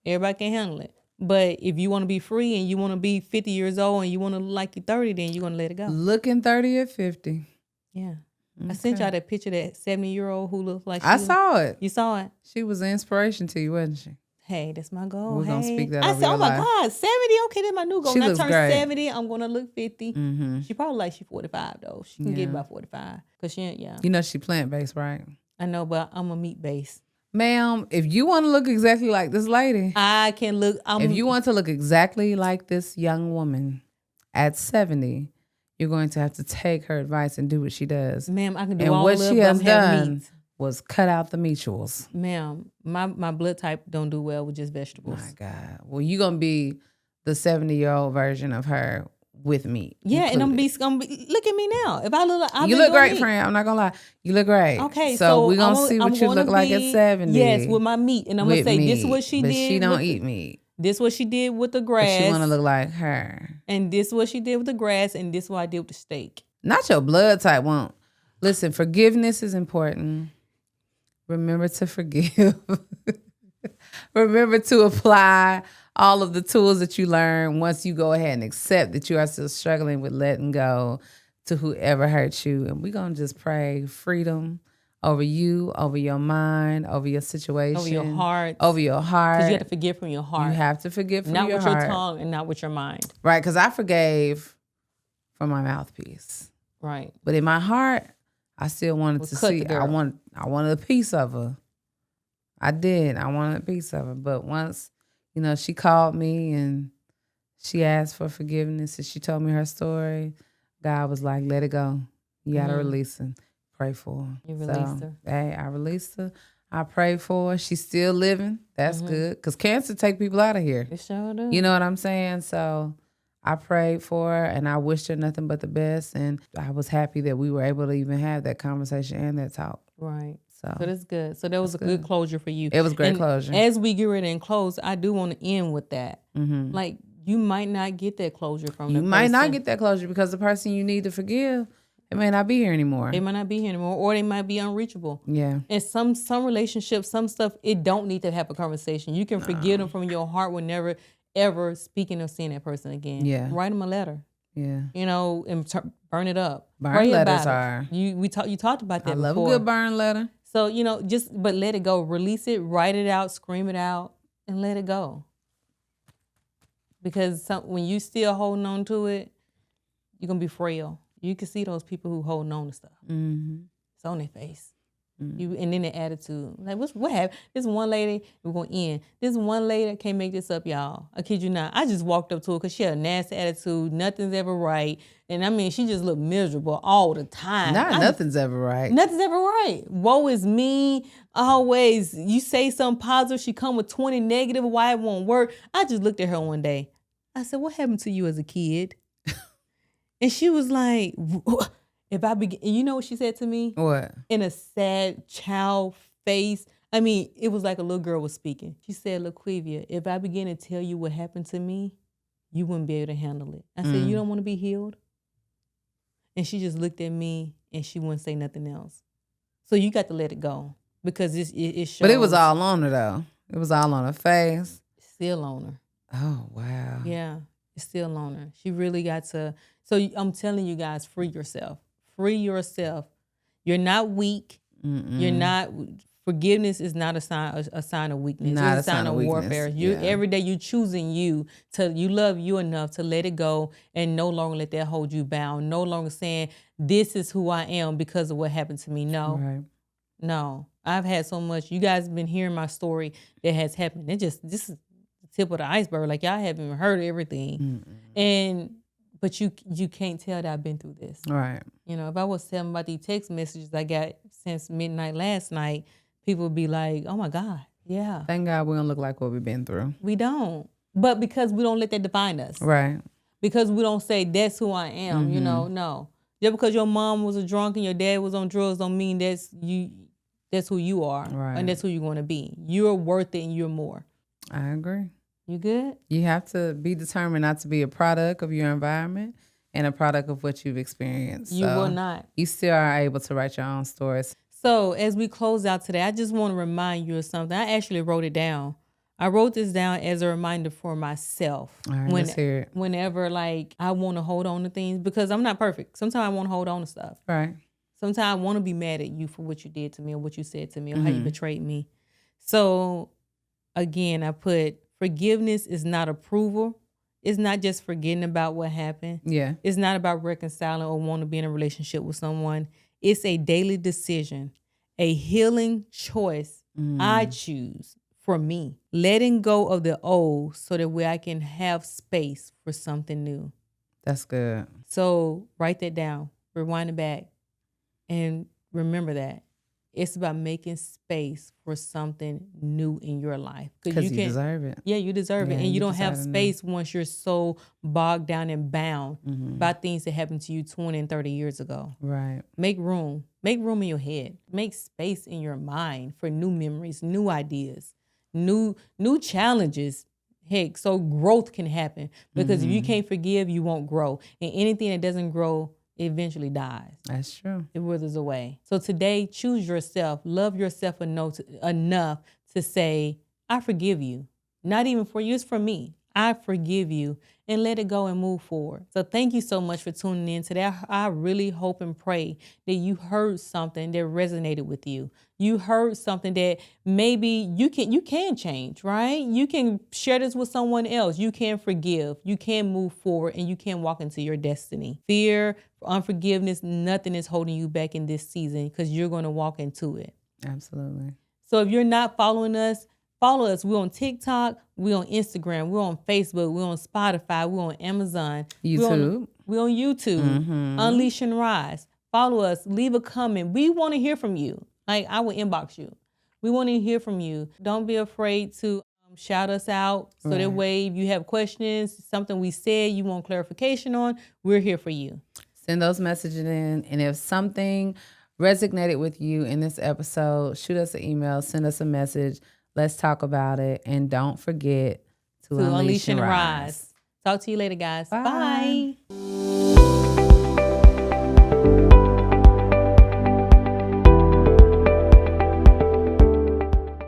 [SPEAKER 1] Everybody can't handle it. But if you want to be free and you want to be 50 years old and you want to look like you're 30, then you're going to let it go.
[SPEAKER 2] Looking 30 at 50.
[SPEAKER 1] Yeah. Okay. I sent y'all that picture, that 70-year-old who looks like
[SPEAKER 2] I saw it.
[SPEAKER 1] You saw it?
[SPEAKER 2] She was an inspiration to you, wasn't she?
[SPEAKER 1] Hey, that's my goal.
[SPEAKER 2] We're going to speak that
[SPEAKER 1] I
[SPEAKER 2] over
[SPEAKER 1] said,
[SPEAKER 2] your
[SPEAKER 1] oh my
[SPEAKER 2] life.
[SPEAKER 1] God, 70? Okay, that's my new goal.
[SPEAKER 2] She
[SPEAKER 1] When I
[SPEAKER 2] looks
[SPEAKER 1] turn
[SPEAKER 2] great.
[SPEAKER 1] 70, I'm going to look 50. She probably like she's 45, though. She can get about 45. Because she,
[SPEAKER 2] You know she plant-based, right?
[SPEAKER 1] I know, but I'm a meat-based.
[SPEAKER 2] Ma'am, if you want to look exactly like this lady,
[SPEAKER 1] I can look.
[SPEAKER 2] If you want to look exactly like this young woman at 70, you're going to have to take her advice and do what she does.
[SPEAKER 1] Ma'am, I can do
[SPEAKER 2] and
[SPEAKER 1] all
[SPEAKER 2] what
[SPEAKER 1] of
[SPEAKER 2] she has done
[SPEAKER 1] meat.
[SPEAKER 2] Was cut out the mutuals.
[SPEAKER 1] Ma'am, my blood type don't do well with just vegetables.
[SPEAKER 2] My God. Well, you're going to be the 70-year-old version of her with me.
[SPEAKER 1] Yeah, and I'm
[SPEAKER 2] included.
[SPEAKER 1] gonna be look at me now. If I look,
[SPEAKER 2] You look great, friend. I'm not gonna lie. You look great.
[SPEAKER 1] Okay,
[SPEAKER 2] so we're gonna see what you look like at 70.
[SPEAKER 1] Yes, with my meat, and I'm gonna say this is what she
[SPEAKER 2] but
[SPEAKER 1] did.
[SPEAKER 2] She don't eat meat.
[SPEAKER 1] This is what she did with the grass.
[SPEAKER 2] But she want to look like her.
[SPEAKER 1] And this is what she did with the grass, and this is what I did with the steak.
[SPEAKER 2] Not your blood type won't. Listen, forgiveness is important. Remember to forgive. Remember to apply all of the tools that you learn once you go ahead and accept that you are still struggling with letting go to whoever hurt you. And we're going to just pray freedom over you, over your mind, over your situation.
[SPEAKER 1] Over your heart.
[SPEAKER 2] Over your heart.
[SPEAKER 1] Because you have to forgive from your heart.
[SPEAKER 2] You have to forgive from
[SPEAKER 1] your heart. Not with
[SPEAKER 2] your
[SPEAKER 1] tongue and not with your mind.
[SPEAKER 2] Right, because I forgave from my mouthpiece.
[SPEAKER 1] Right.
[SPEAKER 2] But in my heart, I still wanted to see. I wanted a piece of her. I did. I wanted a piece of her. But once, she called me and she asked for forgiveness and she told me her story, God was like, let it go. You got to release her. Pray for her.
[SPEAKER 1] You released her.
[SPEAKER 2] Hey, I released her. I prayed for her. She's still living. That's good. Because cancer take people out of here.
[SPEAKER 1] It sure do.
[SPEAKER 2] You know what I'm saying? So I prayed for her and I wished her nothing but the best. And I was happy that we were able to even have that conversation and that talk.
[SPEAKER 1] Right. So that's good. So that was a good closure for you.
[SPEAKER 2] It was great closure.
[SPEAKER 1] As we get ready and close, I do want to end with that. Like, you might not get that closure from the person.
[SPEAKER 2] You might not get that closure because the person you need to forgive, it may not be here anymore.
[SPEAKER 1] They might not be here anymore, or they might be unreachable.
[SPEAKER 2] Yeah.
[SPEAKER 1] And some relationships, some stuff, it don't need to have a conversation. You can forgive them from your heart whenever, ever speaking or seeing that person again.
[SPEAKER 2] Yeah.
[SPEAKER 1] Write them a letter.
[SPEAKER 2] Yeah.
[SPEAKER 1] And burn it up.
[SPEAKER 2] Burn letters are.
[SPEAKER 1] You talked about that
[SPEAKER 2] I love
[SPEAKER 1] before.
[SPEAKER 2] a good burn letter.
[SPEAKER 1] So, but let it go. Release it, write it out, scream it out, and let it go. Because when you still holding on to it, you're going to be frail. You can see those people who holding on to stuff. It's on their face. And then their attitude. Like, what happened? This one lady, we're going to end. This one lady, I can't make this up, y'all. I kid you not. I just walked up to her because she had a nasty attitude. Nothing's ever right. And I mean, she just looked miserable all the time.
[SPEAKER 2] Nothing's ever right.
[SPEAKER 1] Nothing's ever right. Woe is me. Always, you say something positive, she come with 20 negative, why it won't work. I just looked at her one day. I said, what happened to you as a kid? And she was like, and you know what she said to me?
[SPEAKER 2] What?
[SPEAKER 1] In a sad child face. I mean, it was like a little girl was speaking. She said, LaQuivia, if I begin to tell you what happened to me, you wouldn't be able to handle it. I said, you don't want to be healed? And she just looked at me and she wouldn't say nothing else. So you got to let it go because it shows.
[SPEAKER 2] But it was all on her though. It was all on her face.
[SPEAKER 1] Still on her.
[SPEAKER 2] Oh, wow.
[SPEAKER 1] Yeah, it's still on her. She really got to. So I'm telling you guys, free yourself. Free yourself. You're not weak. You're not. Forgiveness is not a sign of weakness.
[SPEAKER 2] Not
[SPEAKER 1] it's a sign of warfare. Every day you choosing you love you enough to let it go and no longer let that hold you bound. No longer saying this is who I am because of what happened to me. No,
[SPEAKER 2] right.
[SPEAKER 1] No. I've had so much. You guys have been hearing my story that has happened. This is the tip of the iceberg. Like, y'all haven't even heard everything. But you can't tell that I've been through this.
[SPEAKER 2] Right.
[SPEAKER 1] If I was telling about these text messages I got since midnight last night, people would be like, oh my God, yeah.
[SPEAKER 2] Thank God we don't look like what we've been through.
[SPEAKER 1] We don't. But because we don't let that define us.
[SPEAKER 2] Right.
[SPEAKER 1] Because we don't say that's who I am, no. Just because your mom was a drunk and your dad was on drugs don't mean that's who you are.
[SPEAKER 2] Right.
[SPEAKER 1] And that's who you're going to be. You're worth it and you're more.
[SPEAKER 2] I agree.
[SPEAKER 1] You good?
[SPEAKER 2] You have to be determined not to be a product of your environment and a product of what you've experienced.
[SPEAKER 1] You will not.
[SPEAKER 2] You still are able to write your own stories.
[SPEAKER 1] So as we close out today, I just want to remind you of something. I actually wrote it down. I wrote this down as a reminder for myself.
[SPEAKER 2] All right, let's hear it.
[SPEAKER 1] Whenever I want to hold on to things, because I'm not perfect. Sometimes I want to hold on to stuff.
[SPEAKER 2] Right.
[SPEAKER 1] Sometimes I want to be mad at you for what you did to me or what you said to me or how you betrayed me. So again, I put forgiveness is not approval. It's not just forgetting about what happened.
[SPEAKER 2] Yeah.
[SPEAKER 1] It's not about reconciling or wanting to be in a relationship with someone. It's a daily decision, a healing choice I choose for me. Letting go of the old so that way I can have space for something new.
[SPEAKER 2] That's good.
[SPEAKER 1] So write that down, rewind it back, and remember that. It's about making space for something new in your life.
[SPEAKER 2] Because you deserve it.
[SPEAKER 1] Yeah, you deserve it. And you don't have space once you're so bogged down and bound by things that happened to you 20 and 30 years ago.
[SPEAKER 2] Right.
[SPEAKER 1] Make room. Make room in your head. Make space in your mind for new memories, new ideas, new challenges. Heck, so growth can happen. Because if you can't forgive, you won't grow. And anything that doesn't grow eventually dies.
[SPEAKER 2] That's true.
[SPEAKER 1] It withers away. So today, choose yourself. Love yourself enough to say, I forgive you. Not even for you, it's for me. I forgive you, and let it go and move forward. So thank you so much for tuning in today. I really hope and pray that you heard something that resonated with you. You heard something that maybe you can change, right? You can share this with someone else. You can forgive. You can move forward, and you can walk into your destiny. Fear, unforgiveness, nothing is holding you back in this season because you're going to walk into it.
[SPEAKER 2] Absolutely.
[SPEAKER 1] So if you're not following us, follow us. We're on TikTok. We're on Instagram. We're on Facebook. We're on Spotify. We're on Amazon.
[SPEAKER 2] YouTube.
[SPEAKER 1] We're on YouTube. Unleash and Rise. Follow us. Leave a comment. We want to hear from you. Like, I will inbox you. We want to hear from you. Don't be afraid to shout us out. So that way, if you have questions, something we said you want clarification on, we're here for you.
[SPEAKER 2] Send those messages in. And if something resonated with you in this episode, shoot us an email. Send us a message. Let's talk about it. And don't forget to unleash and rise.
[SPEAKER 1] Talk to you later, guys. Bye.
[SPEAKER 2] Bye.